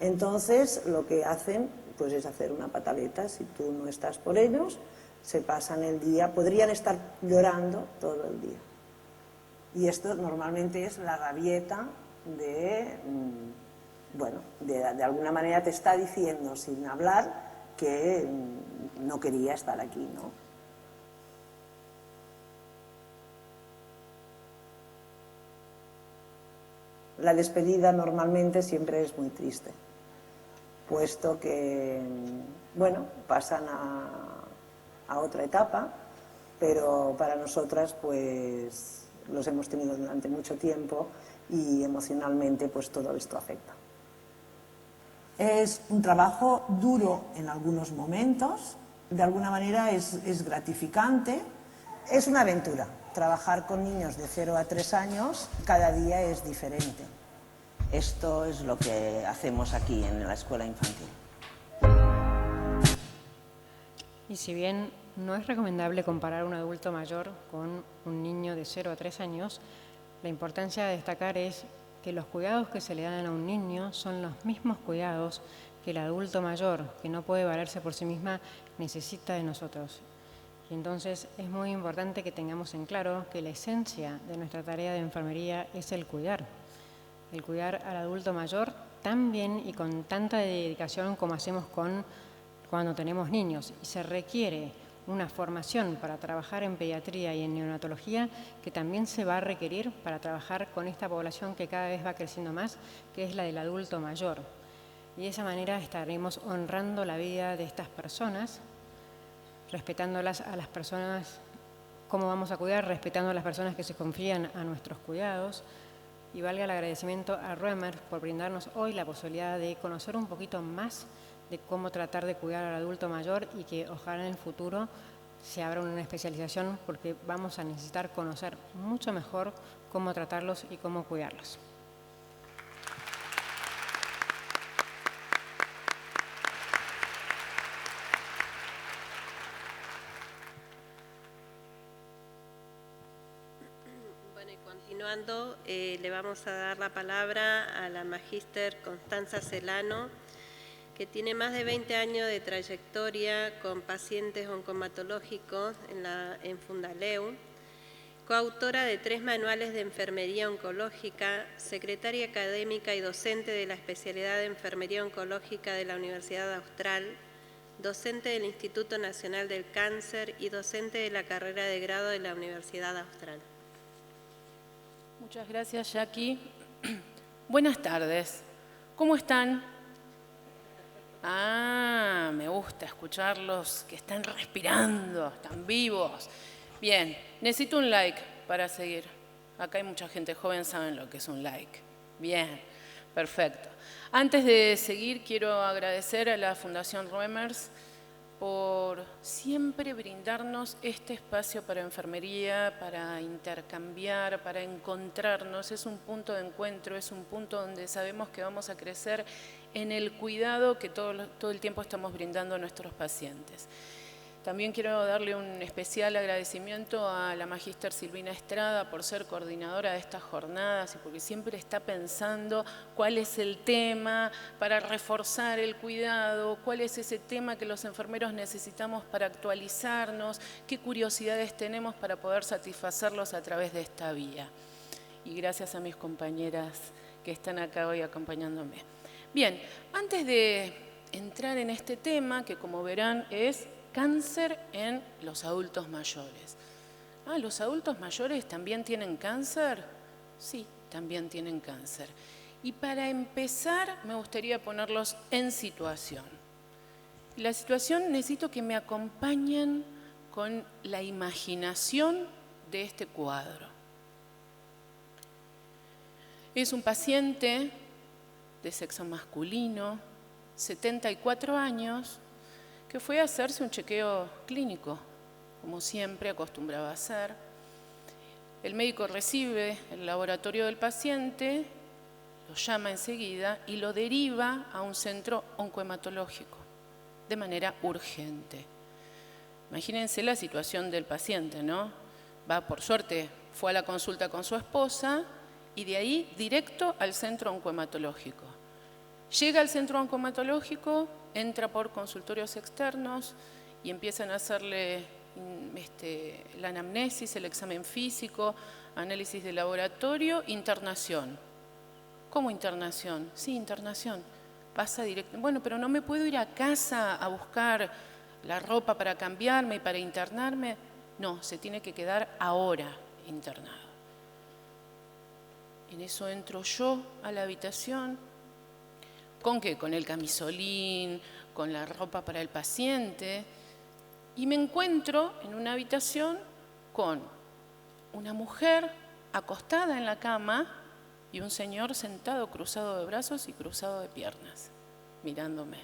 Entonces lo que hacen pues es hacer una pataleta. Si tú no estás por ellos, se pasan el día, podrían estar llorando todo el día. Y esto normalmente es la rabieta de alguna manera te está diciendo sin hablar que no quería estar aquí, ¿no? La despedida normalmente siempre es muy triste, puesto que, bueno, pasan a otra etapa, pero para nosotras pues los hemos tenido durante mucho tiempo y emocionalmente pues todo esto afecta. Es un trabajo duro en algunos momentos, de alguna manera es gratificante, es una aventura. Trabajar con niños de 0 a 3 años cada día es diferente. Esto es lo que hacemos aquí en la escuela infantil. Y si bien no es recomendable comparar un adulto mayor con un niño de 0 a 3 años, la importancia de destacar es que los cuidados que se le dan a un niño son los mismos cuidados que el adulto mayor, que no puede valerse por sí misma, necesita de nosotros. Y entonces es muy importante que tengamos en claro que la esencia de nuestra tarea de enfermería es el cuidar al adulto mayor tan bien y con tanta dedicación como hacemos cuando tenemos niños. Y se requiere una formación para trabajar en pediatría y en neonatología que también se va a requerir para trabajar con esta población que cada vez va creciendo más, que es la del adulto mayor. Y de esa manera estaremos honrando la vida de estas personas, respetándolas a las personas, cómo vamos a cuidar, respetando a las personas que se confían a nuestros cuidados. Y valga el agradecimiento a Roemer por brindarnos hoy la posibilidad de conocer un poquito más de cómo tratar de cuidar al adulto mayor y que ojalá en el futuro se abra una especialización porque vamos a necesitar conocer mucho mejor cómo tratarlos y cómo cuidarlos. Bueno, y continuando, le vamos a dar la palabra a la magíster Constanza Celano, que tiene más de 20 años de trayectoria con pacientes oncomatológicos en Fundaleu, coautora de 3 manuales de enfermería oncológica, secretaria académica y docente de la especialidad de enfermería oncológica de la Universidad Austral, docente del Instituto Nacional del Cáncer y docente de la carrera de grado de la Universidad Austral. Muchas gracias, Jackie. Buenas tardes. ¿Cómo están? Ah, me gusta escucharlos que están respirando, están vivos. Bien, necesito un like para seguir. Acá hay mucha gente joven, saben lo que es un like. Bien, perfecto. Antes de seguir, quiero agradecer a la Fundación Ruemers por siempre brindarnos este espacio para enfermería, para intercambiar, para encontrarnos. Es un punto de encuentro, es un punto donde sabemos que vamos a crecer en el cuidado que todo el tiempo estamos brindando a nuestros pacientes. También quiero darle un especial agradecimiento a la magíster Silvina Estrada por ser coordinadora de estas jornadas y porque siempre está pensando cuál es el tema para reforzar el cuidado, cuál es ese tema que los enfermeros necesitamos para actualizarnos, qué curiosidades tenemos para poder satisfacerlos a través de esta vía. Y gracias a mis compañeras que están acá hoy acompañándome. Bien, antes de entrar en este tema, que como verán es cáncer en los adultos mayores. Ah, ¿los adultos mayores también tienen cáncer? Sí, también tienen cáncer. Y para empezar, me gustaría ponerlos en situación. La situación necesito que me acompañen con la imaginación de este cuadro. Es un paciente de sexo masculino, 74 años, que fue a hacerse un chequeo clínico, como siempre acostumbraba a hacer. El médico recibe el laboratorio del paciente, lo llama enseguida y lo deriva a un centro oncohematológico de manera urgente. Imagínense la situación del paciente, ¿no? Por suerte, fue a la consulta con su esposa y de ahí directo al centro oncohematológico. Llega al centro oncohematológico, entra por consultorios externos y empiezan a hacerle la anamnesis, el examen físico, análisis de laboratorio, internación. ¿Cómo internación? Sí, internación. Pasa directo. Bueno, pero no me puedo ir a casa a buscar la ropa para cambiarme y para internarme. No, se tiene que quedar ahora internado. En eso entro yo a la habitación. ¿Con qué? Con el camisolín, con la ropa para el paciente. Y me encuentro en una habitación con una mujer acostada en la cama y un señor sentado cruzado de brazos y cruzado de piernas, mirándome.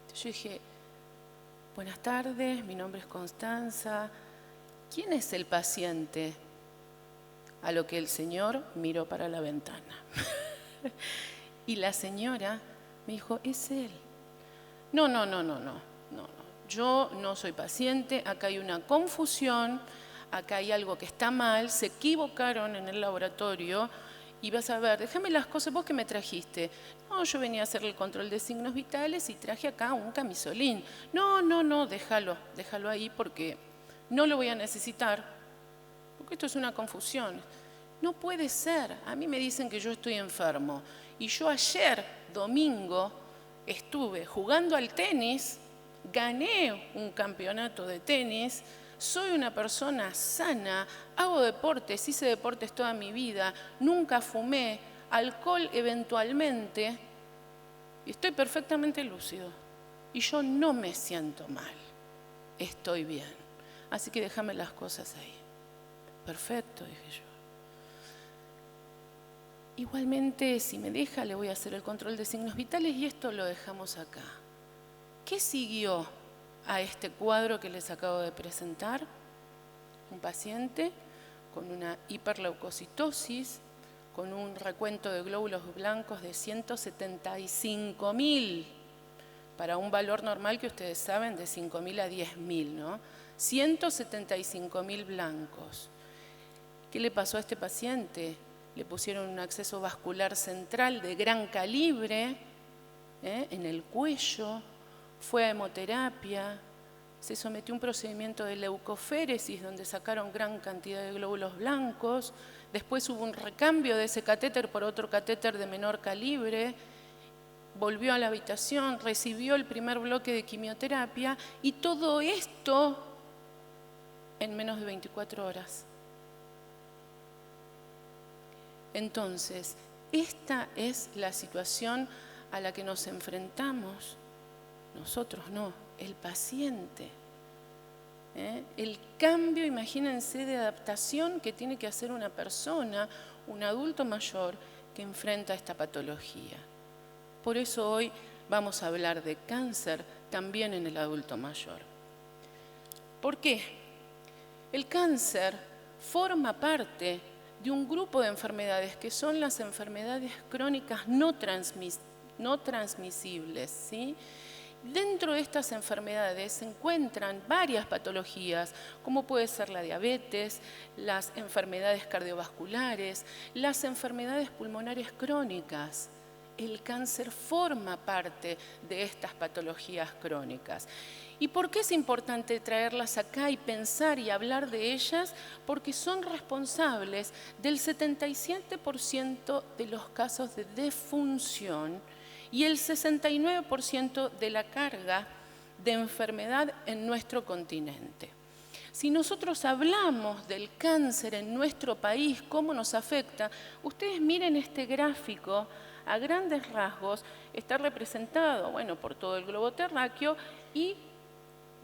Entonces yo dije, buenas tardes, mi nombre es Constanza. ¿Quién es el paciente? A lo que el señor miró para la ventana. Y la señora me dijo, es él. No. Yo no soy paciente, acá hay una confusión, acá hay algo que está mal, se equivocaron en el laboratorio y vas a ver, déjame las cosas, vos que me trajiste. No, yo venía a hacer el control de signos vitales y traje acá un camisolín. No, déjalo ahí porque no lo voy a necesitar, porque esto es una confusión. No puede ser, a mí me dicen que yo estoy enfermo. Y yo ayer, domingo, estuve jugando al tenis, gané un campeonato de tenis, soy una persona sana, hago deportes, hice deportes toda mi vida, nunca fumé, alcohol eventualmente, y estoy perfectamente lúcido. Y yo no me siento mal, estoy bien. Así que déjame las cosas ahí. Perfecto, dije yo. Igualmente, si me deja, le voy a hacer el control de signos vitales y esto lo dejamos acá. ¿Qué siguió a este cuadro que les acabo de presentar? Un paciente con una hiperleucocitosis, con un recuento de glóbulos blancos de 175.000, para un valor normal que ustedes saben de 5.000 a 10.000, ¿no? 175.000 blancos. ¿Qué le pasó a este paciente? Le pusieron un acceso vascular central de gran calibre en el cuello, fue a hemoterapia, se sometió a un procedimiento de leucoféresis donde sacaron gran cantidad de glóbulos blancos, después hubo un recambio de ese catéter por otro catéter de menor calibre, volvió a la habitación, recibió el primer bloque de quimioterapia y todo esto en menos de 24 horas. Entonces, esta es la situación a la que nos enfrentamos. Nosotros no, el paciente. El cambio, imagínense, de adaptación que tiene que hacer una persona, un adulto mayor que enfrenta esta patología. Por eso hoy vamos a hablar de cáncer también en el adulto mayor. ¿Por qué? El cáncer forma parte de un grupo de enfermedades que son las enfermedades crónicas no transmisibles, ¿sí? Dentro de estas enfermedades se encuentran varias patologías, como puede ser la diabetes, las enfermedades cardiovasculares, las enfermedades pulmonares crónicas. El cáncer forma parte de estas patologías crónicas. ¿Y por qué es importante traerlas acá y pensar y hablar de ellas? Porque son responsables del 77% de los casos de defunción y el 69% de la carga de enfermedad en nuestro continente. Si nosotros hablamos del cáncer en nuestro país, cómo nos afecta, ustedes miren este gráfico, a grandes rasgos está representado, bueno, por todo el globo terráqueo y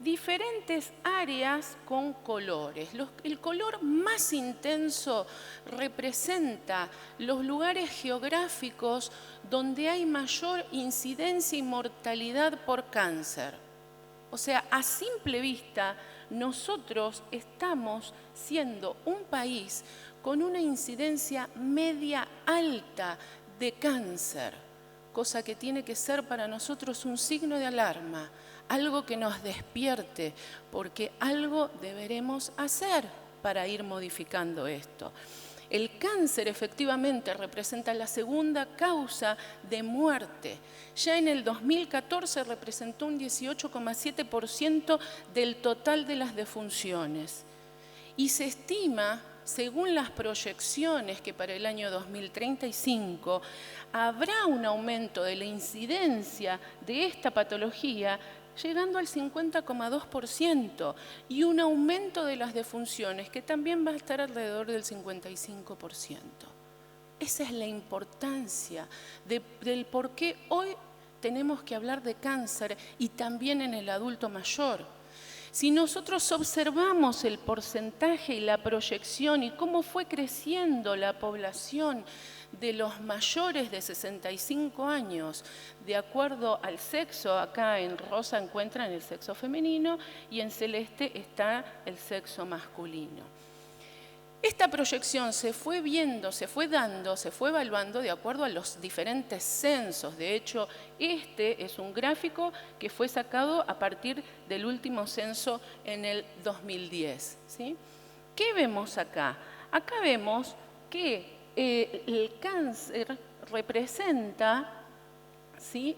diferentes áreas con colores. El color más intenso representa los lugares geográficos donde hay mayor incidencia y mortalidad por cáncer. O sea, a simple vista, nosotros estamos siendo un país con una incidencia media alta de cáncer, cosa que tiene que ser para nosotros un signo de alarma, algo que nos despierte, porque algo deberemos hacer para ir modificando esto. El cáncer efectivamente representa la segunda causa de muerte. Ya en el 2014 representó un 18,7% del total de las defunciones. Y se estima, según las proyecciones, que para el año 2035 habrá un aumento de la incidencia de esta patología llegando al 50,2% y un aumento de las defunciones que también va a estar alrededor del 55%. Esa es la importancia del por qué hoy tenemos que hablar de cáncer y también en el adulto mayor. Si nosotros observamos el porcentaje y la proyección y cómo fue creciendo la población de los mayores de 65 años, de acuerdo al sexo, acá en rosa encuentran el sexo femenino y en celeste está el sexo masculino. Esta proyección se fue viendo, se fue dando, se fue evaluando de acuerdo a los diferentes censos. De hecho, este es un gráfico que fue sacado a partir del último censo en el 2010. ¿Sí? ¿Qué vemos acá? Acá vemos que el cáncer representa, ¿sí?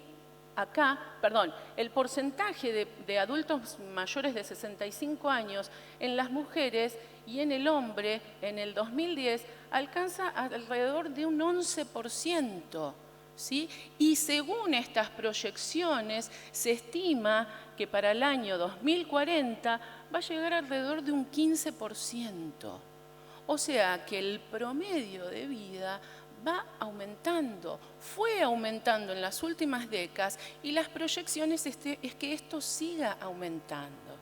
El porcentaje de adultos mayores de 65 años en las mujeres y en el hombre en el 2010 alcanza alrededor de un 11%. ¿Sí? Y según estas proyecciones, se estima que para el año 2040 va a llegar alrededor de un 15%. O sea que el promedio de vida va aumentando, fue aumentando en las últimas décadas y las proyecciones es que esto siga aumentando.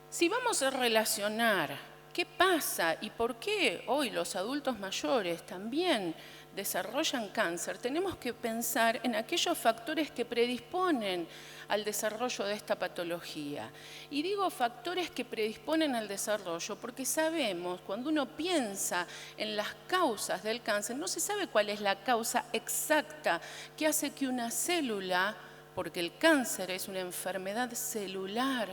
Si vamos a relacionar qué pasa y por qué hoy los adultos mayores también desarrollan cáncer, tenemos que pensar en aquellos factores que predisponen al desarrollo de esta patología. Y digo factores que predisponen al desarrollo porque sabemos, cuando uno piensa en las causas del cáncer, no se sabe cuál es la causa exacta que hace que una célula, porque el cáncer es una enfermedad celular,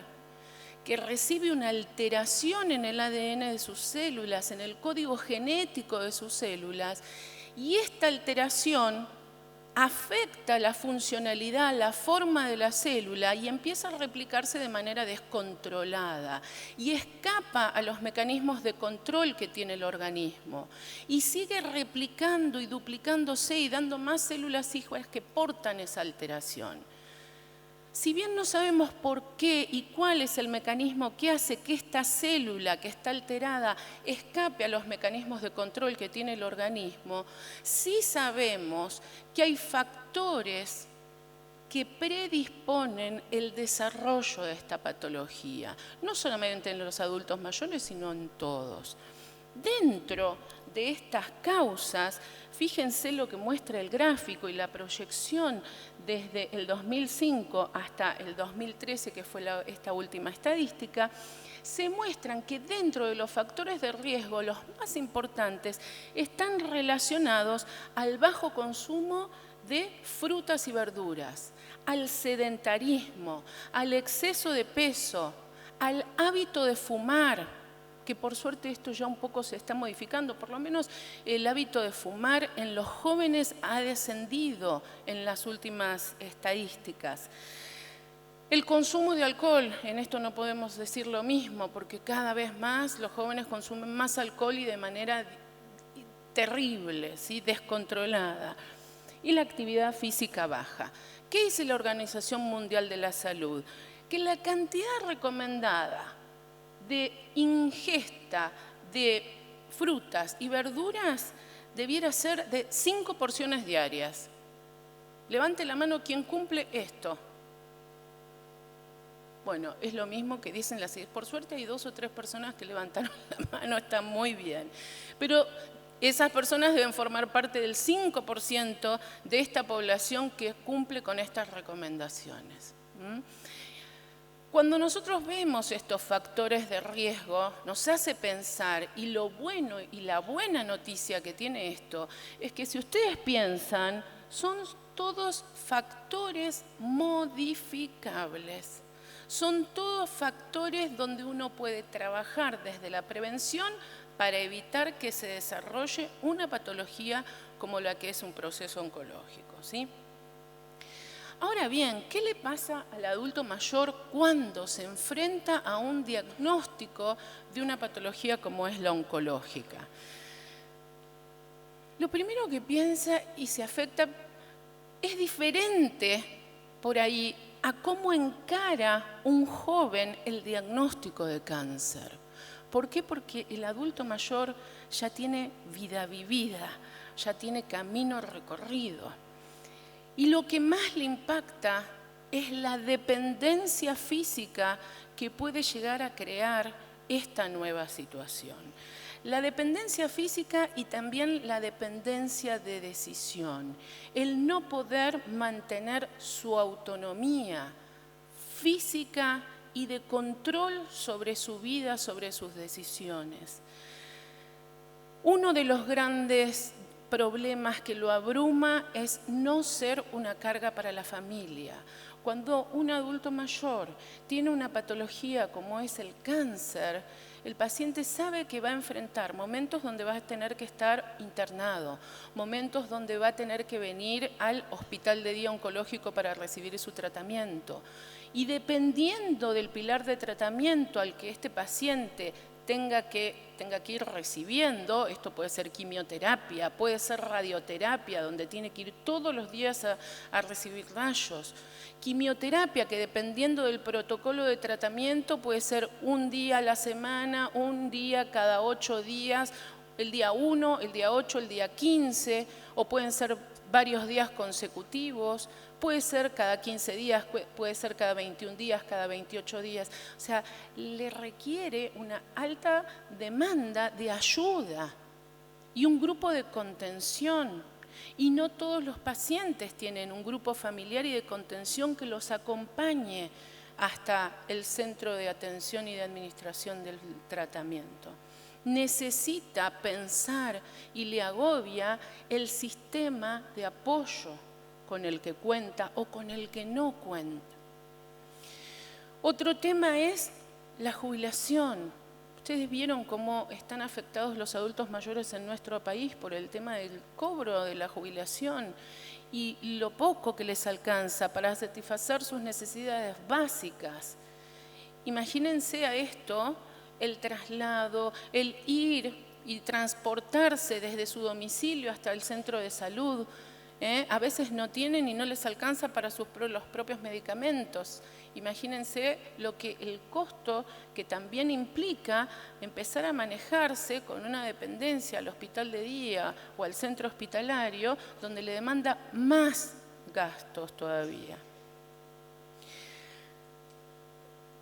que recibe una alteración en el ADN de sus células, en el código genético de sus células, y esta alteración afecta la funcionalidad, la forma de la célula y empieza a replicarse de manera descontrolada y escapa a los mecanismos de control que tiene el organismo y sigue replicando y duplicándose y dando más células hijas que portan esa alteración. Si bien no sabemos por qué y cuál es el mecanismo que hace que esta célula que está alterada escape a los mecanismos de control que tiene el organismo, sí sabemos que hay factores que predisponen el desarrollo de esta patología, no solamente en los adultos mayores, sino en todos. Dentro de estas causas, fíjense lo que muestra el gráfico y la proyección desde el 2005 hasta el 2013, que fue esta última estadística, se muestran que dentro de los factores de riesgo, los más importantes, están relacionados al bajo consumo de frutas y verduras, al sedentarismo, al exceso de peso, al hábito de fumar, que por suerte esto ya un poco se está modificando, por lo menos el hábito de fumar en los jóvenes ha descendido en las últimas estadísticas. El consumo de alcohol, en esto no podemos decir lo mismo, porque cada vez más los jóvenes consumen más alcohol y de manera terrible, ¿sí? Descontrolada. Y la actividad física baja. ¿Qué dice la Organización Mundial de la Salud? Que la cantidad recomendada de ingesta de frutas y verduras debiera ser de 5 porciones diarias. Levante la mano quien cumple esto. Bueno, es lo mismo que dicen las... Por suerte hay 2 o 3 personas que levantaron la mano, está muy bien. Pero esas personas deben formar parte del 5% de esta población que cumple con estas recomendaciones. Cuando nosotros vemos estos factores de riesgo, nos hace pensar, y lo bueno y la buena noticia que tiene esto, es que si ustedes piensan, son todos factores modificables. Son todos factores donde uno puede trabajar desde la prevención para evitar que se desarrolle una patología como la que es un proceso oncológico, ¿sí? Ahora bien, ¿qué le pasa al adulto mayor cuando se enfrenta a un diagnóstico de una patología como es la oncológica? Lo primero que piensa y se afecta es diferente por ahí a cómo encara un joven el diagnóstico de cáncer. ¿Por qué? Porque el adulto mayor ya tiene vida vivida, ya tiene camino recorrido. Y lo que más le impacta es la dependencia física que puede llegar a crear esta nueva situación. La dependencia física y también la dependencia de decisión. El no poder mantener su autonomía física y de control sobre su vida, sobre sus decisiones. Uno de los grandes problemas que lo abruma es no ser una carga para la familia. Cuando un adulto mayor tiene una patología como es el cáncer, el paciente sabe que va a enfrentar momentos donde va a tener que estar internado, momentos donde va a tener que venir al hospital de día oncológico para recibir su tratamiento. Y dependiendo del pilar de tratamiento al que este paciente tenga que ir recibiendo, esto puede ser quimioterapia, puede ser radioterapia, donde tiene que ir todos los días a recibir rayos. Quimioterapia que dependiendo del protocolo de tratamiento puede ser un día a la semana, un día cada 8 días, el día 1, el día 8, el día 15, o pueden ser varios días consecutivos, puede ser cada 15 días, puede ser cada 21 días, cada 28 días. O sea, le requiere una alta demanda de ayuda y un grupo de contención. Y no todos los pacientes tienen un grupo familiar y de contención que los acompañe hasta el centro de atención y de administración del tratamiento. Necesita pensar y le agobia el sistema de apoyo con el que cuenta o con el que no cuenta. Otro tema es la jubilación. Ustedes vieron cómo están afectados los adultos mayores en nuestro país por el tema del cobro de la jubilación y lo poco que les alcanza para satisfacer sus necesidades básicas. Imagínense a esto el traslado, el ir y transportarse desde su domicilio hasta el centro de salud, A veces no tienen y no les alcanza para los propios medicamentos. Imagínense el costo que también implica empezar a manejarse con una dependencia al hospital de día o al centro hospitalario, donde le demanda más gastos todavía.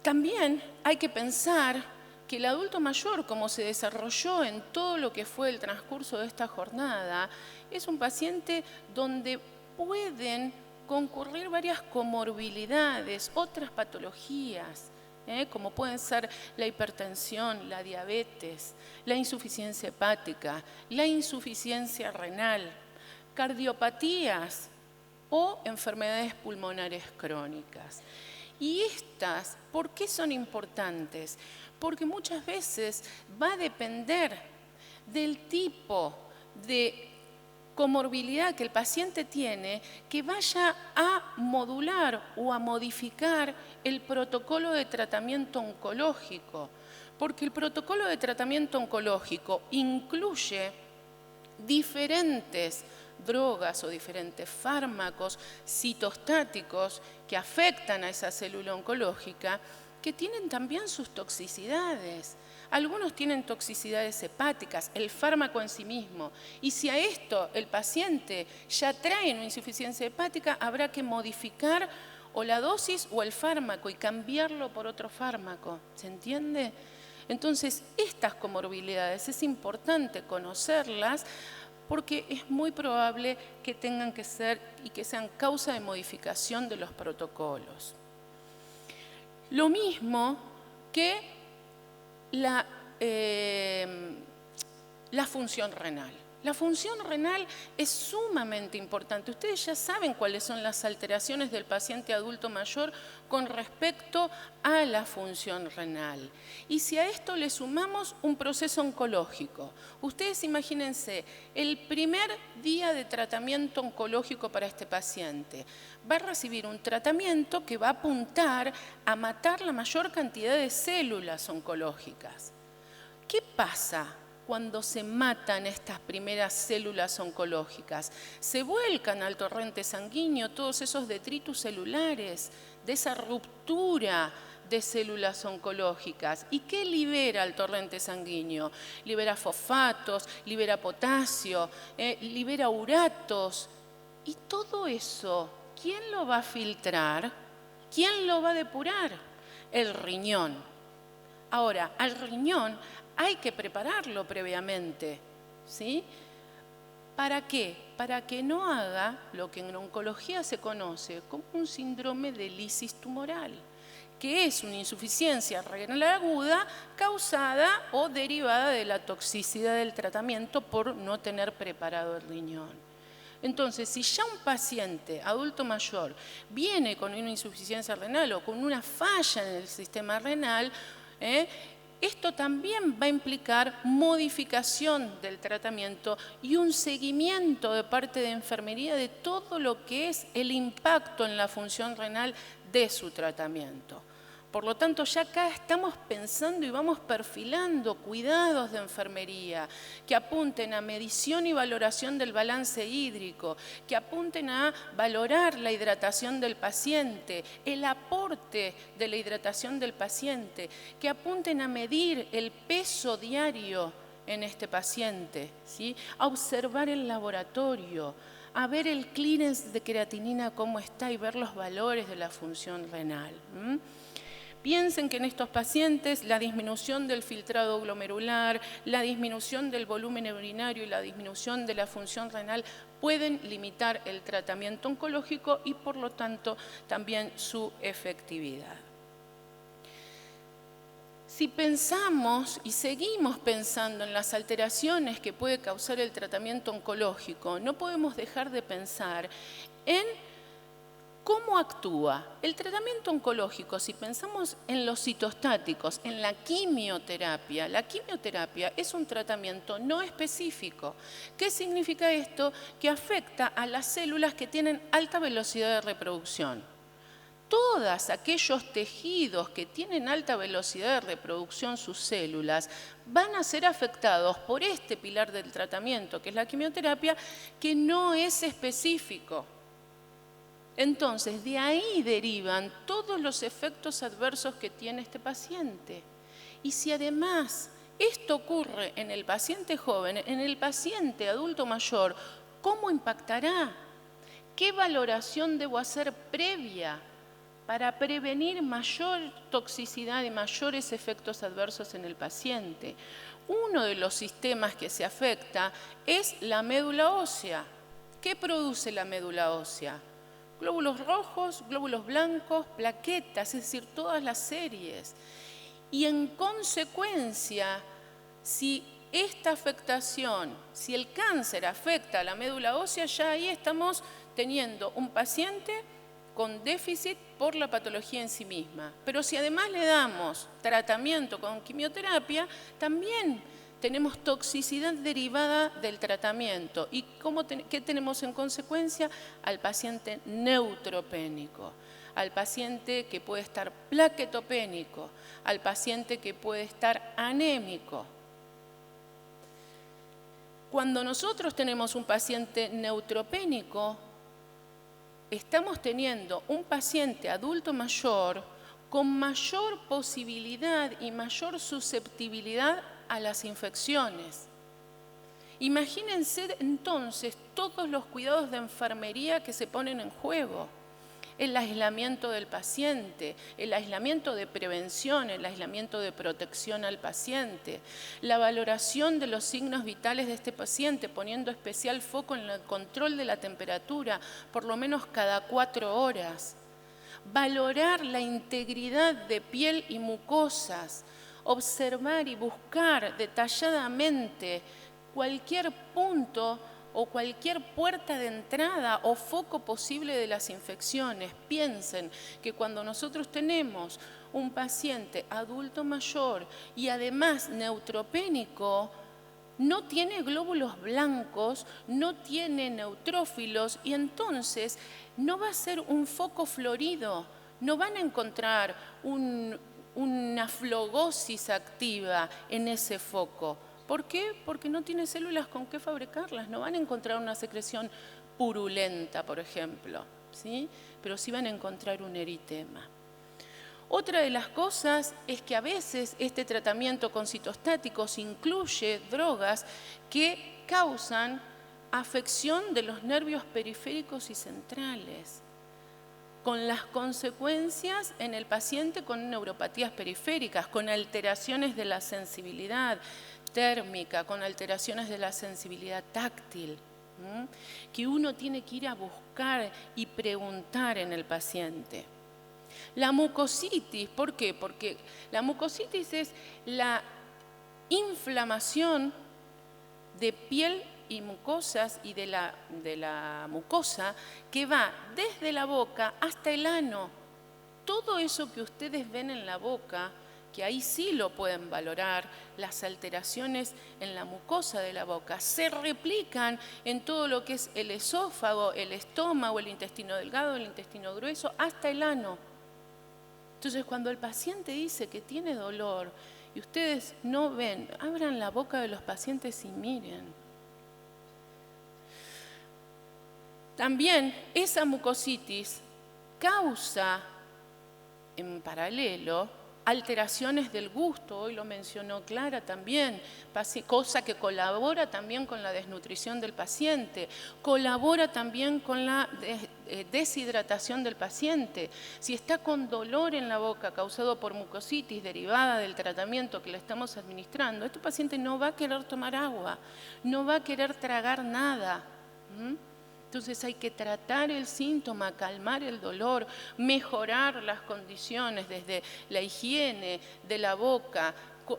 También hay que pensar que el adulto mayor, como se desarrolló en todo lo que fue el transcurso de esta jornada, es un paciente donde pueden concurrir varias comorbilidades, otras patologías, como pueden ser la hipertensión, la diabetes, la insuficiencia hepática, la insuficiencia renal, cardiopatías o enfermedades pulmonares crónicas. Y estas, ¿por qué son importantes? Porque muchas veces va a depender del tipo de comorbilidad que el paciente tiene, que vaya a modular o a modificar el protocolo de tratamiento oncológico. Porque el protocolo de tratamiento oncológico incluye diferentes drogas o diferentes fármacos citostáticos que afectan a esa célula oncológica, que tienen también sus toxicidades. Algunos tienen toxicidades hepáticas, el fármaco en sí mismo. Y si a esto el paciente ya trae una insuficiencia hepática, habrá que modificar o la dosis o el fármaco y cambiarlo por otro fármaco. ¿Se entiende? Entonces, estas comorbilidades es importante conocerlas porque es muy probable que tengan que ser y que sean causa de modificación de los protocolos. Lo mismo que la función renal. La función renal es sumamente importante. Ustedes ya saben cuáles son las alteraciones del paciente adulto mayor con respecto a la función renal. Y si a esto le sumamos un proceso oncológico, ustedes imagínense el primer día de tratamiento oncológico para este paciente. Va a recibir un tratamiento que va a apuntar a matar la mayor cantidad de células oncológicas. ¿Qué pasa cuando se matan estas primeras células oncológicas? Se vuelcan al torrente sanguíneo todos esos detritus celulares de esa ruptura de células oncológicas. ¿Y qué libera el torrente sanguíneo? Libera fosfatos, libera potasio, libera uratos. Y todo eso, ¿quién lo va a filtrar? ¿Quién lo va a depurar? El riñón. Ahora, al riñón hay que prepararlo previamente, ¿sí? ¿Para qué? Para que no haga lo que en oncología se conoce como un síndrome de lisis tumoral, que es una insuficiencia renal aguda causada o derivada de la toxicidad del tratamiento por no tener preparado el riñón. Entonces, si ya un paciente adulto mayor viene con una insuficiencia renal o con una falla en el sistema renal, esto también va a implicar modificación del tratamiento y un seguimiento de parte de enfermería de todo lo que es el impacto en la función renal de su tratamiento. Por lo tanto, ya acá estamos pensando y vamos perfilando cuidados de enfermería que apunten a medición y valoración del balance hídrico, que apunten a valorar la hidratación del paciente, el aporte de la hidratación del paciente, que apunten a medir el peso diario en este paciente, ¿sí? A observar el laboratorio, a ver el clearance de creatinina cómo está y ver los valores de la función renal. Piensen que en estos pacientes la disminución del filtrado glomerular, la disminución del volumen urinario y la disminución de la función renal pueden limitar el tratamiento oncológico y por lo tanto también su efectividad. Si pensamos y seguimos pensando en las alteraciones que puede causar el tratamiento oncológico, no podemos dejar de pensar en ¿cómo actúa? El tratamiento oncológico, si pensamos en los citostáticos, en la quimioterapia es un tratamiento no específico. ¿Qué significa esto? Que afecta a las células que tienen alta velocidad de reproducción. todos aquellos tejidos que tienen alta velocidad de reproducción, sus células, van a ser afectados por este pilar del tratamiento, que es la quimioterapia, que no es específico. Entonces, de ahí derivan todos los efectos adversos que tiene este paciente. Y si además esto ocurre en el paciente joven, en el paciente adulto mayor, ¿cómo impactará? ¿Qué valoración debo hacer previa para prevenir mayor toxicidad y mayores efectos adversos en el paciente? Uno de los sistemas que se afecta es la médula ósea. ¿Qué produce la médula ósea? Glóbulos rojos, glóbulos blancos, plaquetas, es decir, todas las series. Y en consecuencia, si esta afectación, si el cáncer afecta a la médula ósea, ya ahí estamos teniendo un paciente con déficit por la patología en sí misma. Pero si además le damos tratamiento con quimioterapia, también tenemos toxicidad derivada del tratamiento. ¿Y qué tenemos en consecuencia? Al paciente neutropénico, al paciente que puede estar plaquetopénico, al paciente que puede estar anémico. Cuando nosotros tenemos un paciente neutropénico, estamos teniendo un paciente adulto mayor con mayor posibilidad y mayor susceptibilidad a las infecciones. Imagínense entonces todos los cuidados de enfermería que se ponen en juego. El aislamiento del paciente, el aislamiento de prevención, el aislamiento de protección al paciente, la valoración de los signos vitales de este paciente, poniendo especial foco en el control de la temperatura, por lo menos cada 4 horas. Valorar la integridad de piel y mucosas, observar y buscar detalladamente cualquier punto o cualquier puerta de entrada o foco posible de las infecciones. Piensen que cuando nosotros tenemos un paciente adulto mayor y además neutropénico, no tiene glóbulos blancos, no tiene neutrófilos y entonces no va a ser un foco florido, no van a encontrar una flogosis activa en ese foco. ¿Por qué? Porque no tiene células con qué fabricarlas, no van a encontrar una secreción purulenta, por ejemplo, ¿sí? Pero sí van a encontrar un eritema. Otra de las cosas es que a veces este tratamiento con citostáticos incluye drogas que causan afección de los nervios periféricos y centrales, con las consecuencias en el paciente con neuropatías periféricas, con alteraciones de la sensibilidad térmica, con alteraciones de la sensibilidad táctil, que uno tiene que ir a buscar y preguntar en el paciente. La mucositis, ¿por qué? Porque la mucositis es la inflamación de piel y mucosas y de la mucosa que va desde la boca hasta el ano. Todo eso que ustedes ven en la boca, que ahí sí lo pueden valorar, las alteraciones en la mucosa de la boca, se replican en todo lo que es el esófago, el estómago, el intestino delgado, el intestino grueso, hasta el ano. Entonces, cuando el paciente dice que tiene dolor y ustedes no ven, abran la boca de los pacientes y miren. También esa mucositis causa en paralelo alteraciones del gusto, hoy lo mencionó Clara también, cosa que colabora también con la desnutrición del paciente, colabora también con la deshidratación del paciente. Si está con dolor en la boca causado por mucositis derivada del tratamiento que le estamos administrando, este paciente no va a querer tomar agua, no va a querer tragar nada. Entonces hay que tratar el síntoma, calmar el dolor, mejorar las condiciones desde la higiene de la boca,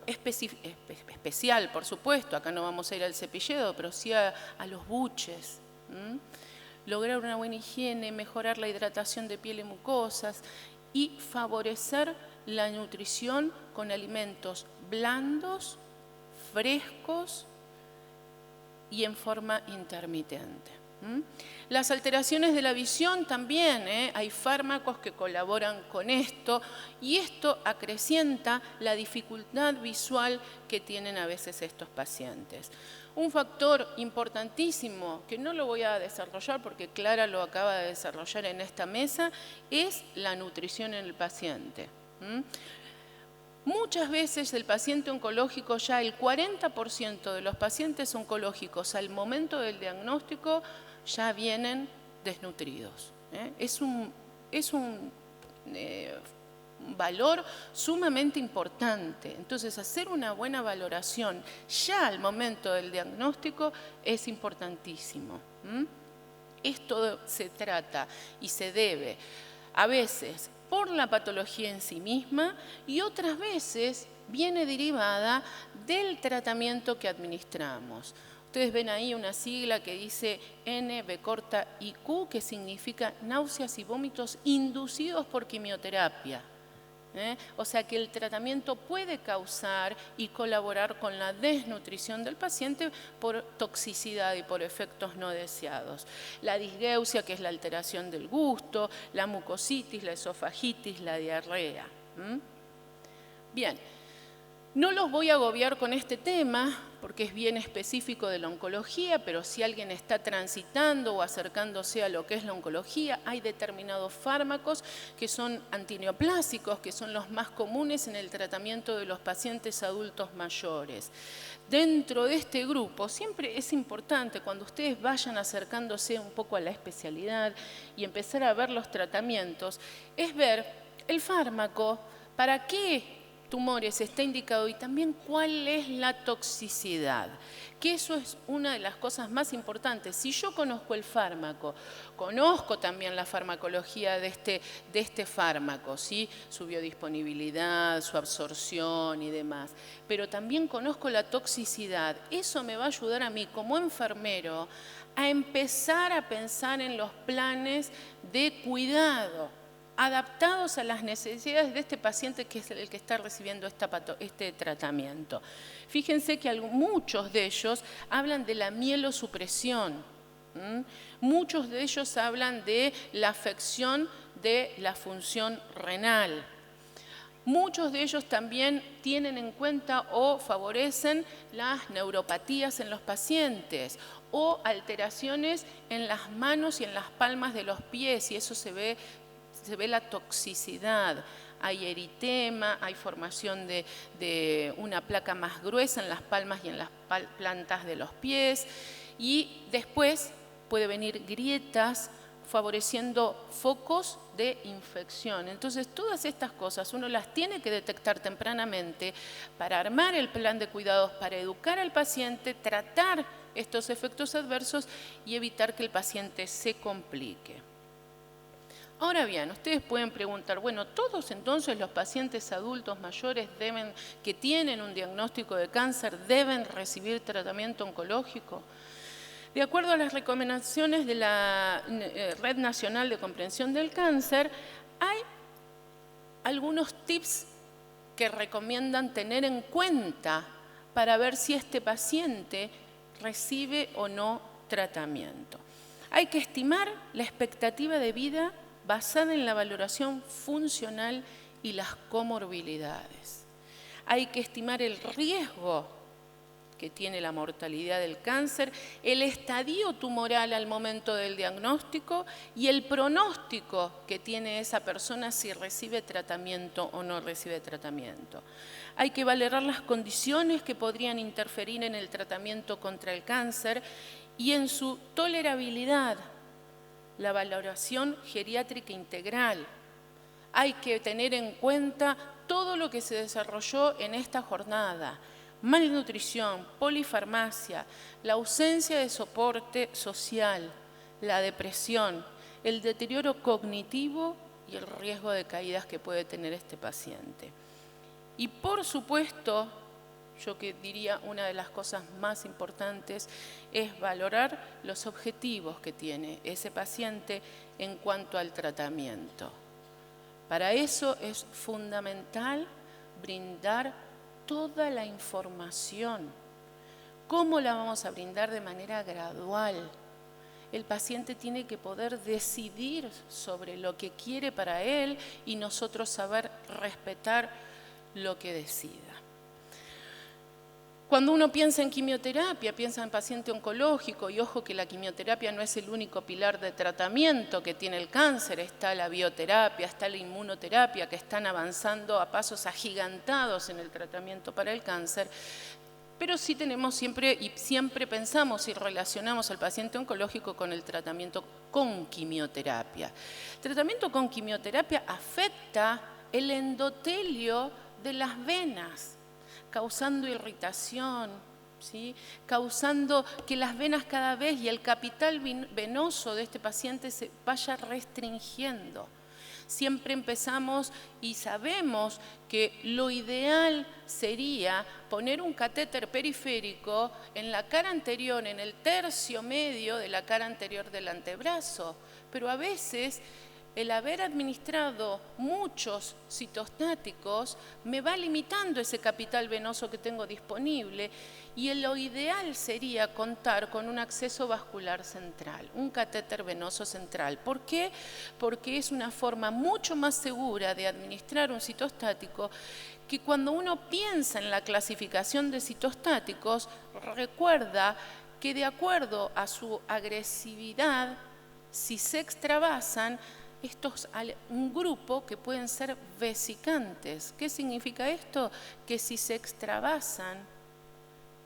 especial por supuesto, acá no vamos a ir al cepillado, pero sí a los buches. Lograr una buena higiene, mejorar la hidratación de piel y mucosas y favorecer la nutrición con alimentos blandos, frescos y en forma intermitente. Las alteraciones de la visión también, hay fármacos que colaboran con esto y esto acrecienta la dificultad visual que tienen a veces estos pacientes. Un factor importantísimo, que no lo voy a desarrollar porque Clara lo acaba de desarrollar en esta mesa, es la nutrición en el paciente. Muchas veces el paciente oncológico, ya el 40% de los pacientes oncológicos al momento del diagnóstico ya vienen desnutridos. Es un valor sumamente importante. Entonces, hacer una buena valoración ya al momento del diagnóstico es importantísimo. Esto se trata y se debe a veces por la patología en sí misma y otras veces viene derivada del tratamiento que administramos. Ustedes ven ahí una sigla que dice NB-IQ, que significa náuseas y vómitos inducidos por quimioterapia. O sea que el tratamiento puede causar y colaborar con la desnutrición del paciente por toxicidad y por efectos no deseados. La disgeusia, que es la alteración del gusto, la mucositis, la esofagitis, la diarrea. Bien, no los voy a agobiar con este tema porque es bien específico de la oncología, pero si alguien está transitando o acercándose a lo que es la oncología, hay determinados fármacos que son antineoplásicos, que son los más comunes en el tratamiento de los pacientes adultos mayores. Dentro de este grupo, siempre es importante cuando ustedes vayan acercándose un poco a la especialidad y empezar a ver los tratamientos, es ver el fármaco, para qué tumores está indicado y también cuál es la toxicidad, que eso es una de las cosas más importantes. Si yo conozco el fármaco, conozco también la farmacología de este fármaco, ¿sí? Su biodisponibilidad, su absorción y demás, pero también conozco la toxicidad, eso me va a ayudar a mí como enfermero a empezar a pensar en los planes de cuidado adaptados a las necesidades de este paciente que es el que está recibiendo este tratamiento. Fíjense que muchos de ellos hablan de la mielosupresión, muchos de ellos hablan de la afección de la función renal. Muchos de ellos también tienen en cuenta o favorecen las neuropatías en los pacientes o alteraciones en las manos y en las palmas de los pies, y eso se ve la toxicidad, hay eritema, hay formación de una placa más gruesa en las palmas y en las plantas de los pies y después puede venir grietas favoreciendo focos de infección. Entonces, todas estas cosas uno las tiene que detectar tempranamente para armar el plan de cuidados, para educar al paciente, tratar estos efectos adversos y evitar que el paciente se complique. Ahora bien, ustedes pueden preguntar, bueno, ¿todos entonces los pacientes adultos mayores que tienen un diagnóstico de cáncer deben recibir tratamiento oncológico? De acuerdo a las recomendaciones de la Red Nacional de Comprensión del Cáncer, hay algunos tips que recomiendan tener en cuenta para ver si este paciente recibe o no tratamiento. Hay que estimar la expectativa de vida basada en la valoración funcional y las comorbilidades. Hay que estimar el riesgo que tiene la mortalidad del cáncer, el estadio tumoral al momento del diagnóstico y el pronóstico que tiene esa persona si recibe tratamiento o no recibe tratamiento. Hay que valorar las condiciones que podrían interferir en el tratamiento contra el cáncer y en su tolerabilidad. La valoración geriátrica integral. Hay que tener en cuenta todo lo que se desarrolló en esta jornada. Malnutrición, polifarmacia, la ausencia de soporte social, la depresión, el deterioro cognitivo y el riesgo de caídas que puede tener este paciente. Y por supuesto, yo que diría una de las cosas más importantes es valorar los objetivos que tiene ese paciente en cuanto al tratamiento. Para eso es fundamental brindar toda la información. ¿Cómo la vamos a brindar? De manera gradual. el paciente tiene que poder decidir sobre lo que quiere para él y nosotros saber respetar lo que decida. Cuando uno piensa en quimioterapia, piensa en paciente oncológico, y ojo que la quimioterapia no es el único pilar de tratamiento que tiene el cáncer, está la bioterapia, está la inmunoterapia, que están avanzando a pasos agigantados en el tratamiento para el cáncer, pero sí tenemos siempre pensamos y relacionamos al paciente oncológico con el tratamiento con quimioterapia. El tratamiento con quimioterapia afecta el endotelio de las venas, causando irritación, ¿sí? Causando que las venas cada vez y el capital venoso de este paciente se vaya restringiendo. Siempre empezamos y sabemos que lo ideal sería poner un catéter periférico en la cara anterior, en el tercio medio de la cara anterior del antebrazo, pero a veces el haber administrado muchos citostáticos me va limitando ese capital venoso que tengo disponible y lo ideal sería contar con un acceso vascular central, un catéter venoso central. ¿Por qué? Porque es una forma mucho más segura de administrar un citostático que cuando uno piensa en la clasificación de citostáticos, recuerda que de acuerdo a su agresividad, si se extravasan, un grupo que pueden ser vesicantes. ¿Qué significa esto? Que si se extravasan,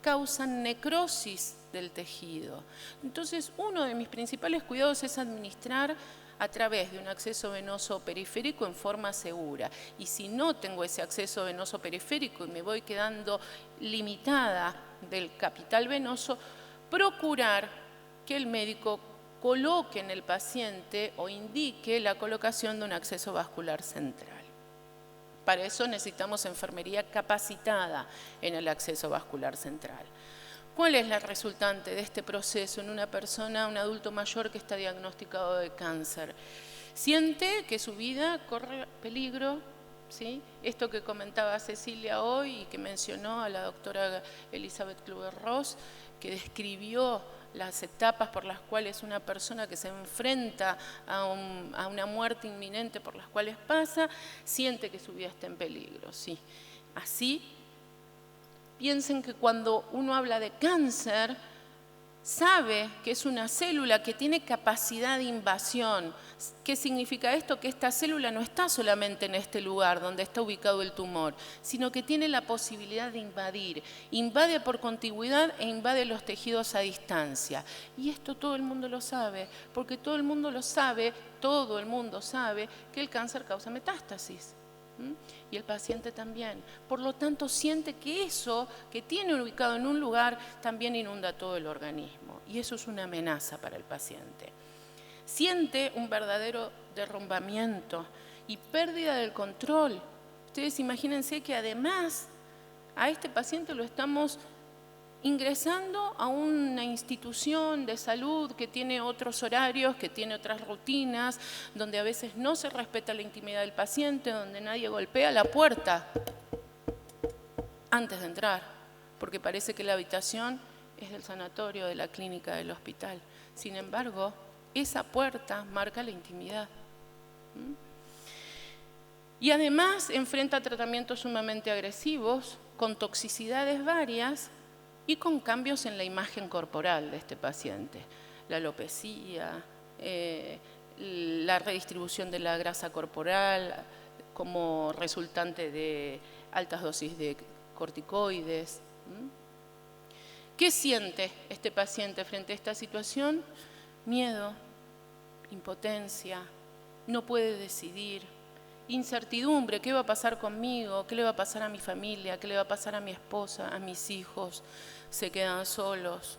causan necrosis del tejido. Entonces, uno de mis principales cuidados es administrar a través de un acceso venoso periférico en forma segura. Y si no tengo ese acceso venoso periférico y me voy quedando limitada del capital venoso, procurar que el médico coloque en el paciente o indique la colocación de un acceso vascular central. Para eso necesitamos enfermería capacitada en el acceso vascular central. ¿Cuál es la resultante de este proceso en una persona, un adulto mayor que está diagnosticado de cáncer? Siente que su vida corre peligro, ¿sí? Esto que comentaba Cecilia hoy y que mencionó a la doctora Elizabeth Kluber-Ross, que describió las etapas por las cuales una persona que se enfrenta a una muerte inminente por las cuales pasa, siente que su vida está en peligro, sí. Así, piensen que cuando uno habla de cáncer, sabe que es una célula que tiene capacidad de invasión. ¿Qué significa esto? Que esta célula no está solamente en este lugar donde está ubicado el tumor, sino que tiene la posibilidad de invadir. Invade por contigüidad e invade los tejidos a distancia. Y esto todo el mundo lo sabe, porque todo el mundo sabe que el cáncer causa metástasis. Y el paciente también. Por lo tanto, siente que eso que tiene ubicado en un lugar también inunda todo el organismo. Y eso es una amenaza para el paciente. Siente un verdadero derrumbamiento y pérdida del control. Ustedes imagínense que además a este paciente lo estamos ingresando a una institución de salud que tiene otros horarios, que tiene otras rutinas, donde a veces no se respeta la intimidad del paciente, donde nadie golpea la puerta antes de entrar, porque parece que la habitación es del sanatorio, de la clínica, del hospital. Sin embargo, esa puerta marca la intimidad. Y además enfrenta tratamientos sumamente agresivos, con toxicidades varias, y con cambios en la imagen corporal de este paciente. La alopecia, la redistribución de la grasa corporal como resultante de altas dosis de corticoides. ¿Qué siente este paciente frente a esta situación? Miedo, impotencia, no puede decidir, incertidumbre, ¿qué va a pasar conmigo? ¿Qué le va a pasar a mi familia? ¿Qué le va a pasar a mi esposa, a mis hijos? Se quedan solos.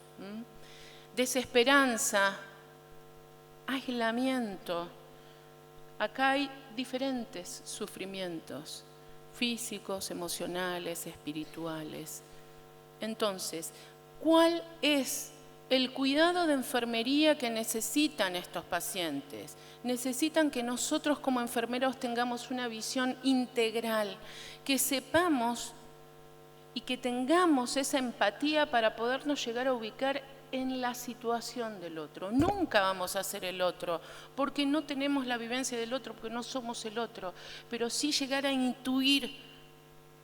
Desesperanza, aislamiento. Acá hay diferentes sufrimientos físicos, emocionales, espirituales. Entonces, ¿cuál es el cuidado de enfermería que necesitan estos pacientes? Necesitan que nosotros como enfermeros tengamos una visión integral, que sepamos y que tengamos esa empatía para podernos llegar a ubicar en la situación del otro. Nunca vamos a ser el otro, porque no tenemos la vivencia del otro, porque no somos el otro, pero sí llegar a intuir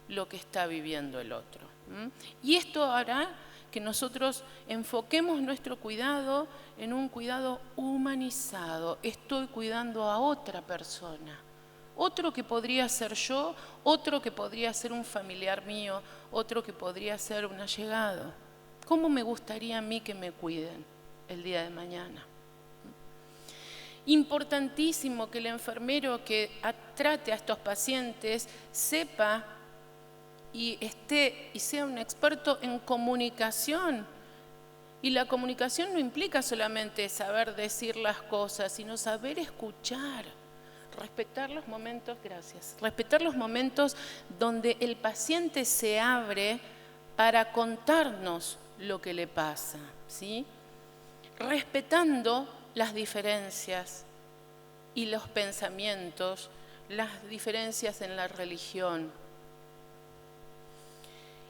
lo que está viviendo el otro. Y esto hará que nosotros enfoquemos nuestro cuidado en un cuidado humanizado. Estoy cuidando a otra persona, otro que podría ser yo, otro que podría ser un familiar mío, otro que podría ser un allegado. ¿Cómo me gustaría a mí que me cuiden el día de mañana? Importantísimo que el enfermero que trate a estos pacientes sepa y sea un experto en comunicación. Y la comunicación no implica solamente saber decir las cosas, sino saber escuchar, respetar los momentos, respetar los momentos donde el paciente se abre para contarnos lo que le pasa, ¿sí? Respetando las diferencias y los pensamientos, las diferencias en la religión.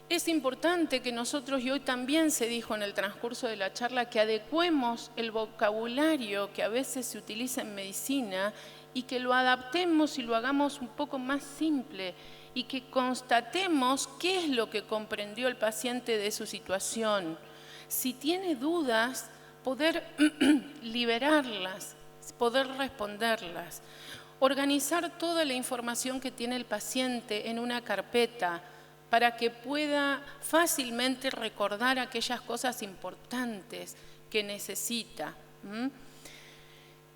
Es importante que nosotros, y hoy también se dijo en el transcurso de la charla, que adecuemos el vocabulario que a veces se utiliza en medicina y que lo adaptemos y lo hagamos un poco más simple y que constatemos qué es lo que comprendió el paciente de su situación. Si tiene dudas, poder liberarlas, poder responderlas. Organizar toda la información que tiene el paciente en una carpeta, para que pueda fácilmente recordar aquellas cosas importantes que necesita.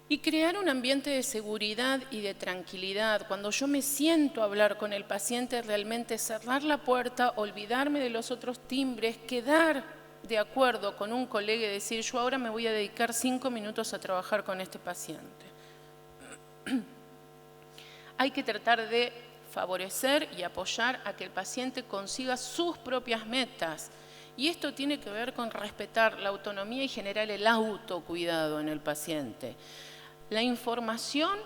Y crear un ambiente de seguridad y de tranquilidad. Cuando yo me siento a hablar con el paciente, realmente cerrar la puerta, olvidarme de los otros timbres, quedar de acuerdo con un colega y decir, yo ahora me voy a dedicar 5 minutos a trabajar con este paciente. Hay que tratar de favorecer y apoyar a que el paciente consiga sus propias metas. Y esto tiene que ver con respetar la autonomía y generar el autocuidado en el paciente. La información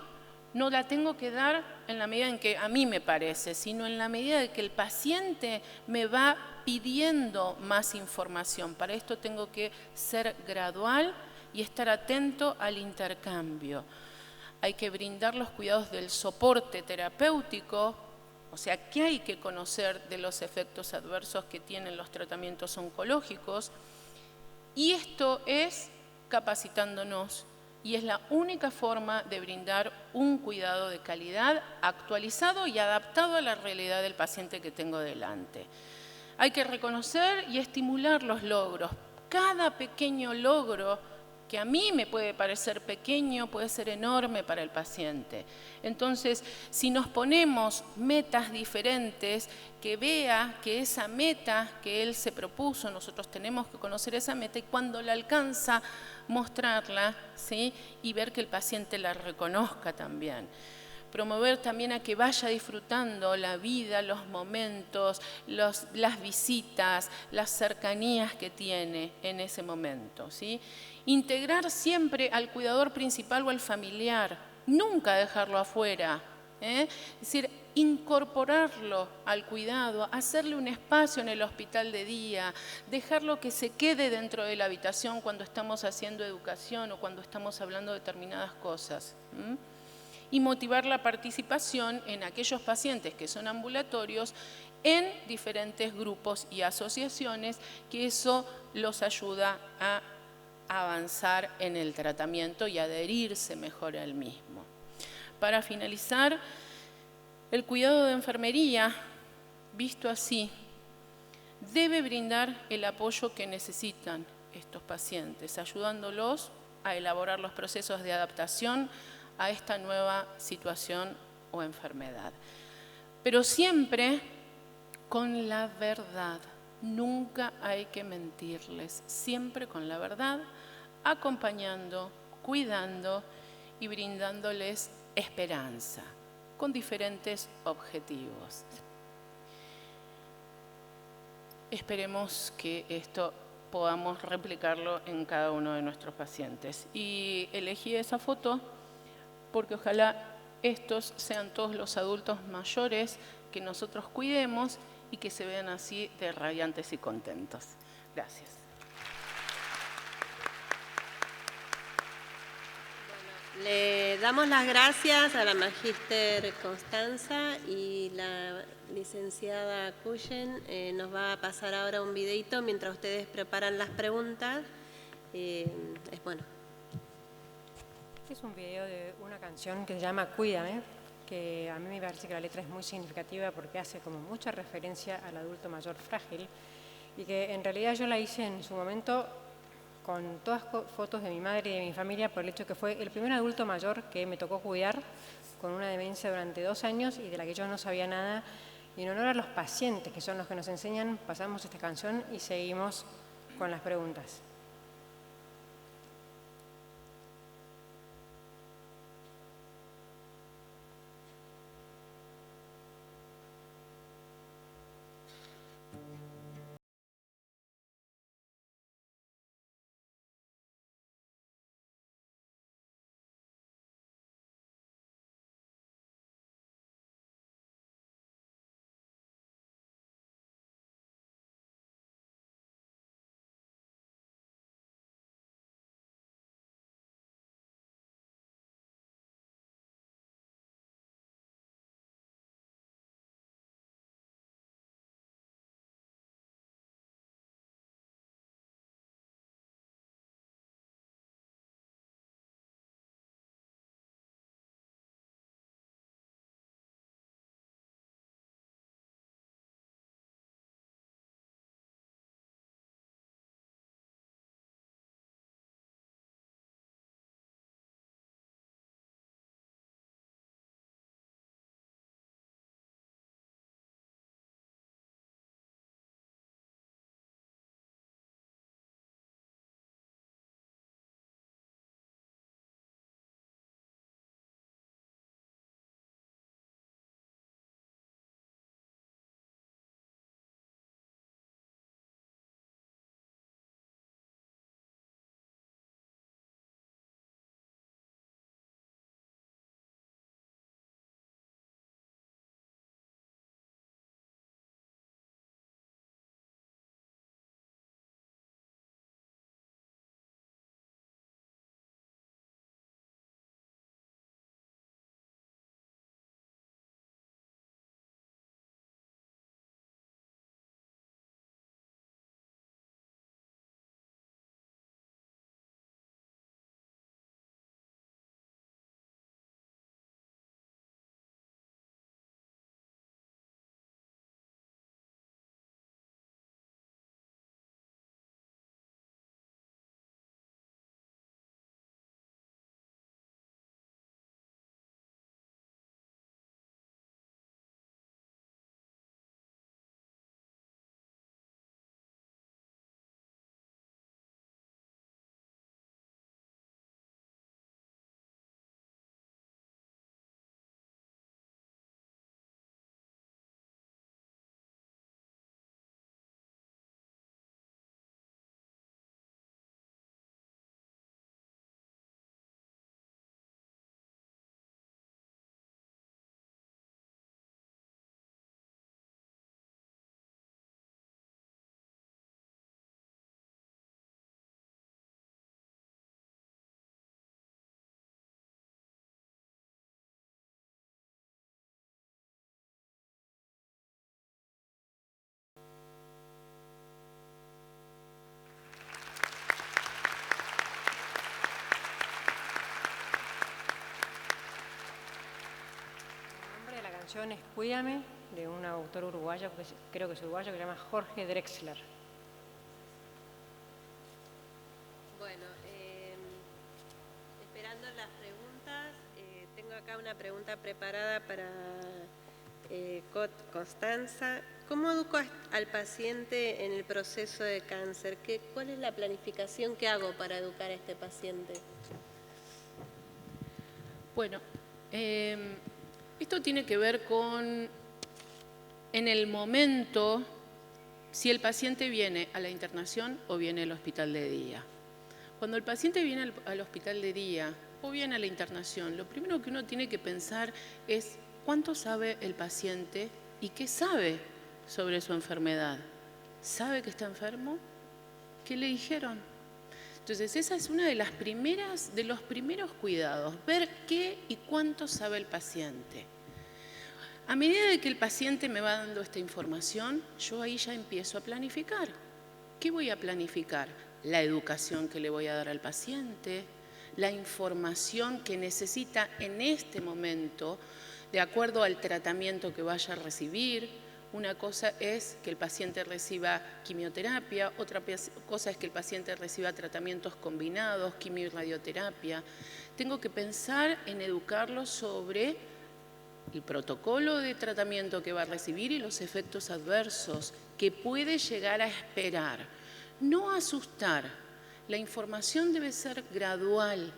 no la tengo que dar en la medida en que a mí me parece, sino en la medida de que el paciente me va pidiendo más información. Para esto tengo que ser gradual y estar atento al intercambio. Hay que brindar los cuidados del soporte terapéutico, o sea, ¿qué hay que conocer de los efectos adversos que tienen los tratamientos oncológicos? Y esto es capacitándonos y es la única forma de brindar un cuidado de calidad actualizado y adaptado a la realidad del paciente que tengo delante. Hay que reconocer y estimular los logros. Cada pequeño logro que a mí me puede parecer pequeño, puede ser enorme para el paciente. Entonces, si nos ponemos metas diferentes, que vea que esa meta que él se propuso, nosotros tenemos que conocer esa meta y cuando la alcanza, mostrarla, ¿sí? Y ver que el paciente la reconozca también. Promover también a que vaya disfrutando la vida, los momentos, las visitas, las cercanías que tiene en ese momento, ¿sí? Integrar siempre al cuidador principal o al familiar, nunca dejarlo afuera, Es decir, incorporarlo al cuidado, hacerle un espacio en el hospital de día, dejarlo que se quede dentro de la habitación cuando estamos haciendo educación o cuando estamos hablando de determinadas cosas. Y motivar la participación en aquellos pacientes que son ambulatorios en diferentes grupos y asociaciones, que eso los ayuda a avanzar en el tratamiento y adherirse mejor al mismo. Para finalizar, el cuidado de enfermería, visto así, debe brindar el apoyo que necesitan estos pacientes, ayudándolos a elaborar los procesos de adaptación a esta nueva situación o enfermedad. Pero siempre con la verdad, nunca hay que mentirles, siempre con la verdad, acompañando, cuidando y brindándoles esperanza, con diferentes objetivos. Esperemos que esto podamos replicarlo en cada uno de nuestros pacientes. Y elegí esa foto porque ojalá estos sean todos los adultos mayores que nosotros cuidemos y que se vean así de radiantes y contentos. Gracias. Le damos las gracias a la magíster Constanza y la licenciada Cuyen. Nos va a pasar ahora un videito mientras ustedes preparan las preguntas. Es bueno. Es un video de una canción que se llama Cuídame, que a mí me parece que la letra es muy significativa porque hace como mucha referencia al adulto mayor frágil y que en realidad yo la hice en su momento con todas fotos de mi madre y de mi familia por el hecho que fue el primer adulto mayor que me tocó cuidar con una demencia durante 2 años y de la que yo no sabía nada. Y en honor a los pacientes, que son los que nos enseñan, pasamos esta canción y seguimos con las preguntas. La canción es Cuídame, de un autor uruguayo, creo que es uruguayo, que se llama Jorge Drexler. Bueno, esperando las preguntas, tengo acá una pregunta preparada para Constanza. ¿Cómo educo al paciente en el proceso de cáncer? ¿Cuál es la planificación que hago para educar a este paciente? Bueno, esto tiene que ver con, en el momento, si el paciente viene a la internación o viene al hospital de día. Cuando el paciente viene al hospital de día o viene a la internación, lo primero que uno tiene que pensar es cuánto sabe el paciente y qué sabe sobre su enfermedad. ¿Sabe que está enfermo? ¿Qué le dijeron? Entonces, esa es una de los primeros cuidados, ver qué y cuánto sabe el paciente. A medida de que el paciente me va dando esta información, yo ahí ya empiezo a planificar. ¿Qué voy a planificar? La educación que le voy a dar al paciente, la información que necesita en este momento, de acuerdo al tratamiento que vaya a recibir. Una cosa es que el paciente reciba quimioterapia, otra cosa es que el paciente reciba tratamientos combinados, quimio y radioterapia. Tengo que pensar en educarlo sobre el protocolo de tratamiento que va a recibir y los efectos adversos que puede llegar a esperar. No asustar. La información debe ser gradual,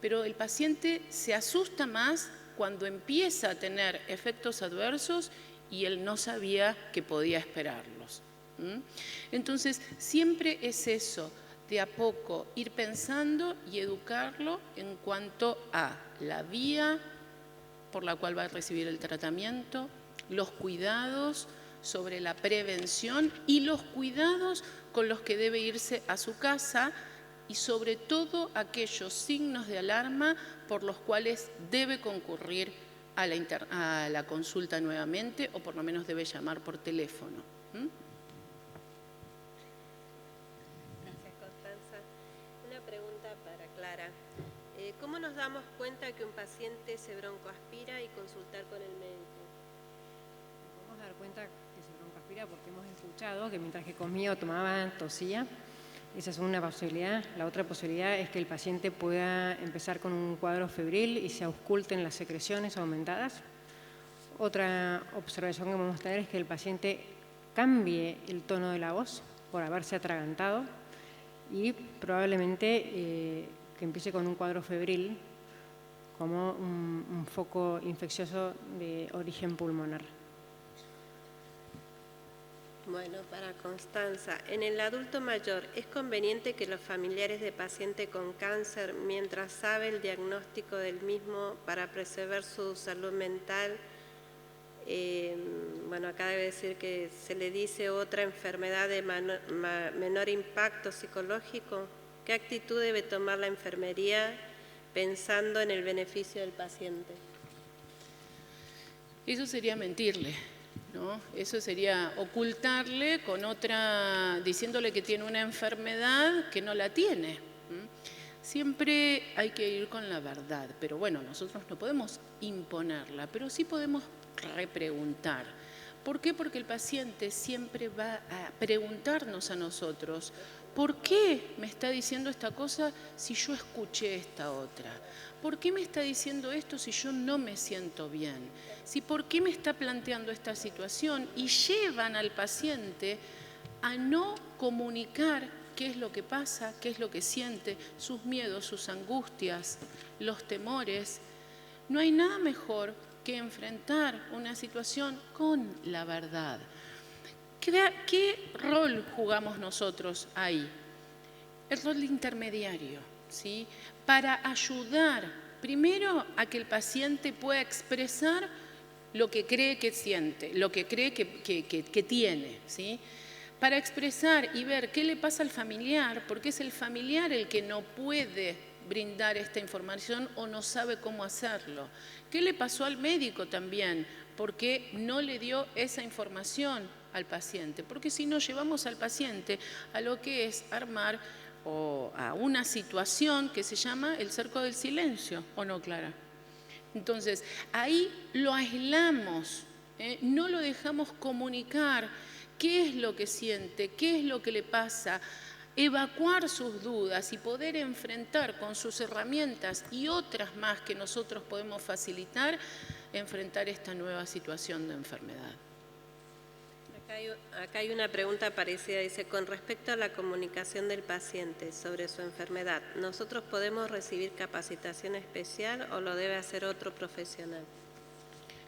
pero el paciente se asusta más cuando empieza a tener efectos adversos y él no sabía que podía esperarlos. Entonces, siempre es eso, de a poco ir pensando y educarlo en cuanto a la vía por la cual va a recibir el tratamiento, los cuidados sobre la prevención y los cuidados con los que debe irse a su casa y sobre todo aquellos signos de alarma por los cuales debe concurrir a la consulta nuevamente o por lo menos debe llamar por teléfono. Gracias, Constanza. Una pregunta para Clara. ¿Cómo nos damos cuenta que un paciente se broncoaspira y consultar con el médico? Vamos a dar cuenta que se broncoaspira porque hemos escuchado que mientras que comía o tomaba tosía. Esa es una posibilidad. La otra posibilidad es que el paciente pueda empezar con un cuadro febril y se ausculten las secreciones aumentadas. Otra observación que vamos a tener es que el paciente cambie el tono de la voz por haberse atragantado y probablemente que empiece con un cuadro febril como un foco infeccioso de origen pulmonar. Bueno, para Constanza, en el adulto mayor, ¿es conveniente que los familiares de paciente con cáncer, mientras sabe el diagnóstico del mismo para preservar su salud mental, bueno, acá debe decir que se le dice otra enfermedad de menor impacto psicológico? ¿Qué actitud debe tomar la enfermería pensando en el beneficio del paciente? Eso sería mentirle, ¿no? Eso sería ocultarle con otra, diciéndole que tiene una enfermedad que no la tiene. Siempre hay que ir con la verdad, pero bueno, nosotros no podemos imponerla, pero sí podemos repreguntar. ¿Por qué? Porque el paciente siempre va a preguntarnos a nosotros, ¿por qué me está diciendo esta cosa si yo escuché esta otra? ¿Por qué me está diciendo esto si yo no me siento bien? ¿Por qué me está planteando esta situación? Y llevan al paciente a no comunicar qué es lo que pasa, qué es lo que siente, sus miedos, sus angustias, los temores. No hay nada mejor que enfrentar una situación con la verdad. ¿Qué rol jugamos nosotros ahí? El rol de intermediario, ¿sí? Para ayudar primero a que el paciente pueda expresar lo que cree que siente, lo que cree que tiene, ¿sí? Para expresar y ver qué le pasa al familiar, porque es el familiar el que no puede brindar esta información o no sabe cómo hacerlo. ¿Qué le pasó al médico también? Porque no le dio esa información al paciente, porque si no llevamos al paciente a lo que es armar o a una situación que se llama el cerco del silencio, ¿o no, Clara? Entonces, ahí lo aislamos, no lo dejamos comunicar qué es lo que siente, qué es lo que le pasa, evacuar sus dudas y poder enfrentar con sus herramientas y otras más que nosotros podemos facilitar, enfrentar esta nueva situación de enfermedad. Acá hay una pregunta parecida, dice, con respecto a la comunicación del paciente sobre su enfermedad, ¿nosotros podemos recibir capacitación especial o lo debe hacer otro profesional?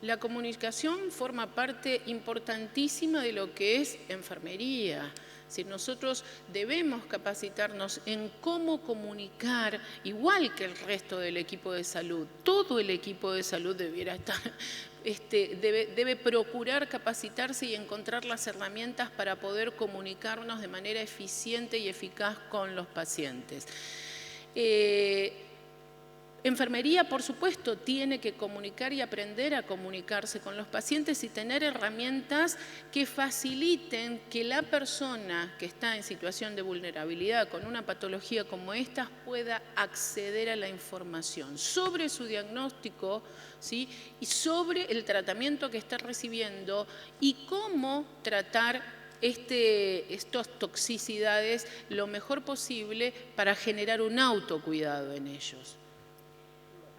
La comunicación forma parte importantísima de lo que es enfermería. Si nosotros debemos capacitarnos en cómo comunicar, igual que el resto del equipo de salud, todo el equipo de salud debiera estar debe procurar capacitarse y encontrar las herramientas para poder comunicarnos de manera eficiente y eficaz con los pacientes. Enfermería, por supuesto, tiene que comunicar y aprender a comunicarse con los pacientes y tener herramientas que faciliten que la persona que está en situación de vulnerabilidad con una patología como esta pueda acceder a la información sobre su diagnóstico, ¿sí? Y sobre el tratamiento que está recibiendo y cómo tratar estas toxicidades lo mejor posible para generar un autocuidado en ellos.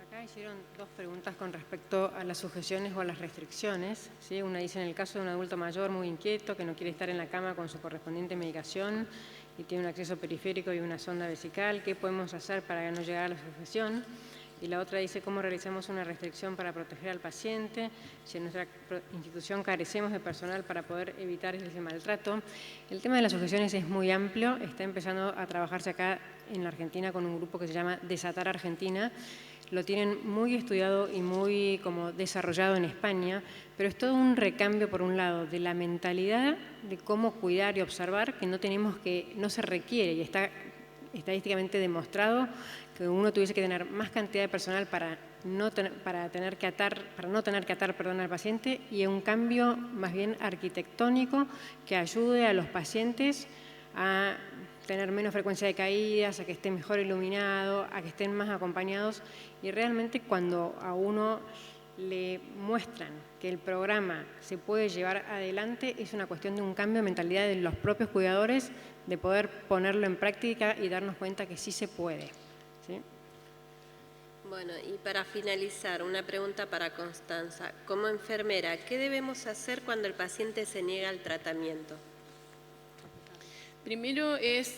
Acá hicieron dos preguntas con respecto a las sujeciones o a las restricciones, ¿sí? Una dice, en el caso de un adulto mayor muy inquieto que no quiere estar en la cama con su correspondiente medicación y tiene un acceso periférico y una sonda vesical, ¿qué podemos hacer para no llegar a la sujeción? Y la otra dice, ¿cómo realizamos una restricción para proteger al paciente si en nuestra institución carecemos de personal para poder evitar ese maltrato? El tema de las sujeciones es muy amplio, está empezando a trabajarse acá en la Argentina con un grupo que se llama Desatar Argentina. Lo tienen muy estudiado y muy como desarrollado en España, pero es todo un recambio, por un lado, de la mentalidad de cómo cuidar y observar, que no se requiere, y está estadísticamente demostrado que uno tuviese que tener más cantidad de personal para no tener que atar al paciente, y un cambio más bien arquitectónico que ayude a los pacientes a tener menos frecuencia de caídas, a que esté mejor iluminado, a que estén más acompañados. Y realmente cuando a uno le muestran que el programa se puede llevar adelante, es una cuestión de un cambio de mentalidad de los propios cuidadores, de poder ponerlo en práctica y darnos cuenta que sí se puede, ¿sí? Bueno, y para finalizar, una pregunta para Constanza. Como enfermera, ¿qué debemos hacer cuando el paciente se niega al tratamiento? Primero es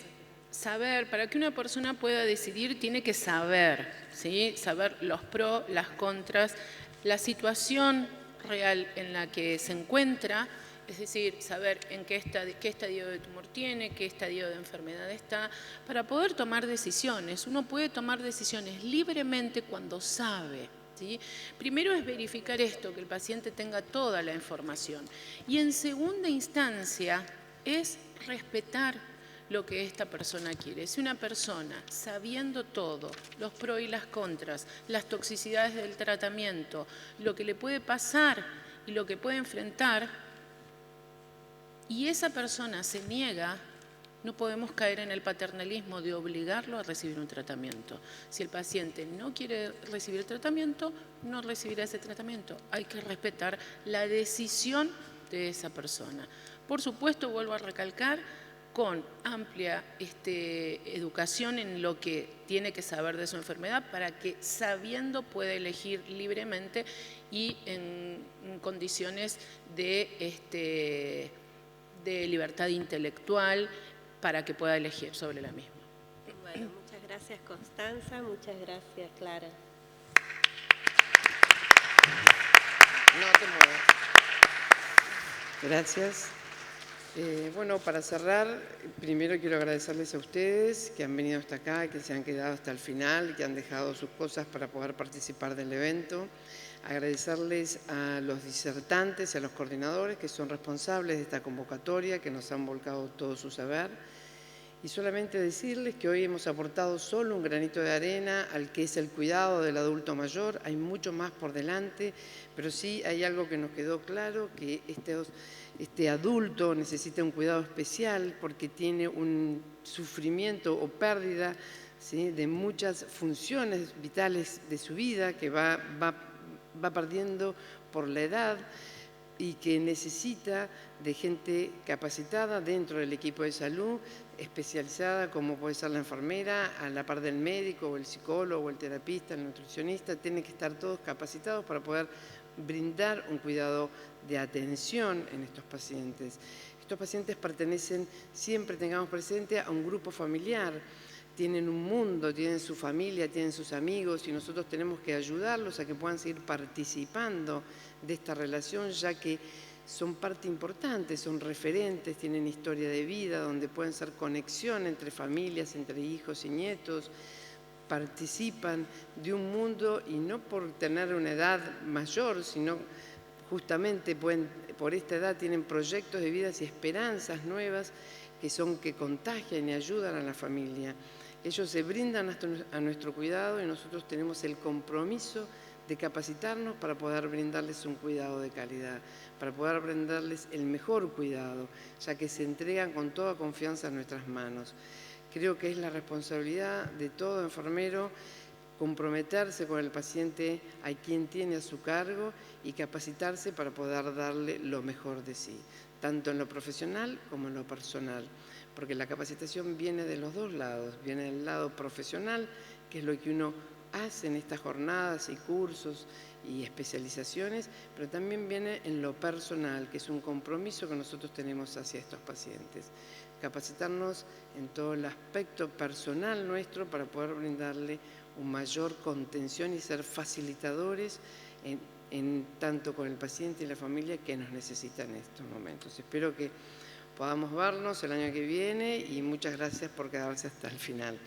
saber, para que una persona pueda decidir, tiene que saber, ¿sí? Saber los pros, las contras, la situación real en la que se encuentra, es decir, saber en qué estadio de tumor tiene, qué estadio de enfermedad está, para poder tomar decisiones. Uno puede tomar decisiones libremente cuando sabe, ¿sí? Primero es verificar esto, que el paciente tenga toda la información. Y en segunda instancia es respetar lo que esta persona quiere. Si una persona, sabiendo todo, los pros y las contras, las toxicidades del tratamiento, lo que le puede pasar y lo que puede enfrentar, y esa persona se niega, no podemos caer en el paternalismo de obligarlo a recibir un tratamiento. Si el paciente no quiere recibir el tratamiento, no recibirá ese tratamiento. Hay que respetar la decisión de esa persona. Por supuesto, vuelvo a recalcar, con amplia educación en lo que tiene que saber de su enfermedad para que, sabiendo, pueda elegir libremente y en condiciones de libertad intelectual para que pueda elegir sobre la misma. Bueno, muchas gracias Constanza, muchas gracias Clara. No te muevas. Gracias. Bueno, para cerrar, primero quiero agradecerles a ustedes que han venido hasta acá, que se han quedado hasta el final, que han dejado sus cosas para poder participar del evento. Agradecerles a los disertantes y a los coordinadores que son responsables de esta convocatoria, que nos han volcado todo su saber. Y solamente decirles que hoy hemos aportado solo un granito de arena al que es el cuidado del adulto mayor. Hay mucho más por delante, pero sí hay algo que nos quedó claro, que este adulto necesita un cuidado especial porque tiene un sufrimiento o pérdida, ¿sí?, de muchas funciones vitales de su vida que va perdiendo por la edad y que necesita de gente capacitada dentro del equipo de salud, especializada como puede ser la enfermera, a la par del médico o el psicólogo o el terapista, el nutricionista. Tienen que estar todos capacitados para poder brindar un cuidado de atención en estos pacientes. Estos pacientes pertenecen, siempre tengamos presente, a un grupo familiar. Tienen un mundo, tienen su familia, tienen sus amigos y nosotros tenemos que ayudarlos a que puedan seguir participando de esta relación, ya que son parte importante, son referentes, tienen historia de vida donde pueden ser conexión entre familias, entre hijos y nietos, participan de un mundo y no por tener una edad mayor, sino justamente por esta edad tienen proyectos de vidas y esperanzas nuevas que contagian y ayudan a la familia. Ellos se brindan a nuestro cuidado y nosotros tenemos el compromiso de capacitarnos para poder brindarles un cuidado de calidad, para poder brindarles el mejor cuidado, ya que se entregan con toda confianza en nuestras manos. Creo que es la responsabilidad de todo enfermero comprometerse con el paciente a quien tiene a su cargo y capacitarse para poder darle lo mejor de sí, tanto en lo profesional como en lo personal, porque la capacitación viene de los dos lados, viene del lado profesional, que es lo que uno hace en estas jornadas y cursos y especializaciones, pero también viene en lo personal, que es un compromiso que nosotros tenemos hacia estos pacientes. Capacitarnos en todo el aspecto personal nuestro para poder brindarle una mayor contención y ser facilitadores tanto con el paciente y la familia que nos necesitan en estos momentos. Espero que podamos vernos el año que viene y muchas gracias por quedarse hasta el final.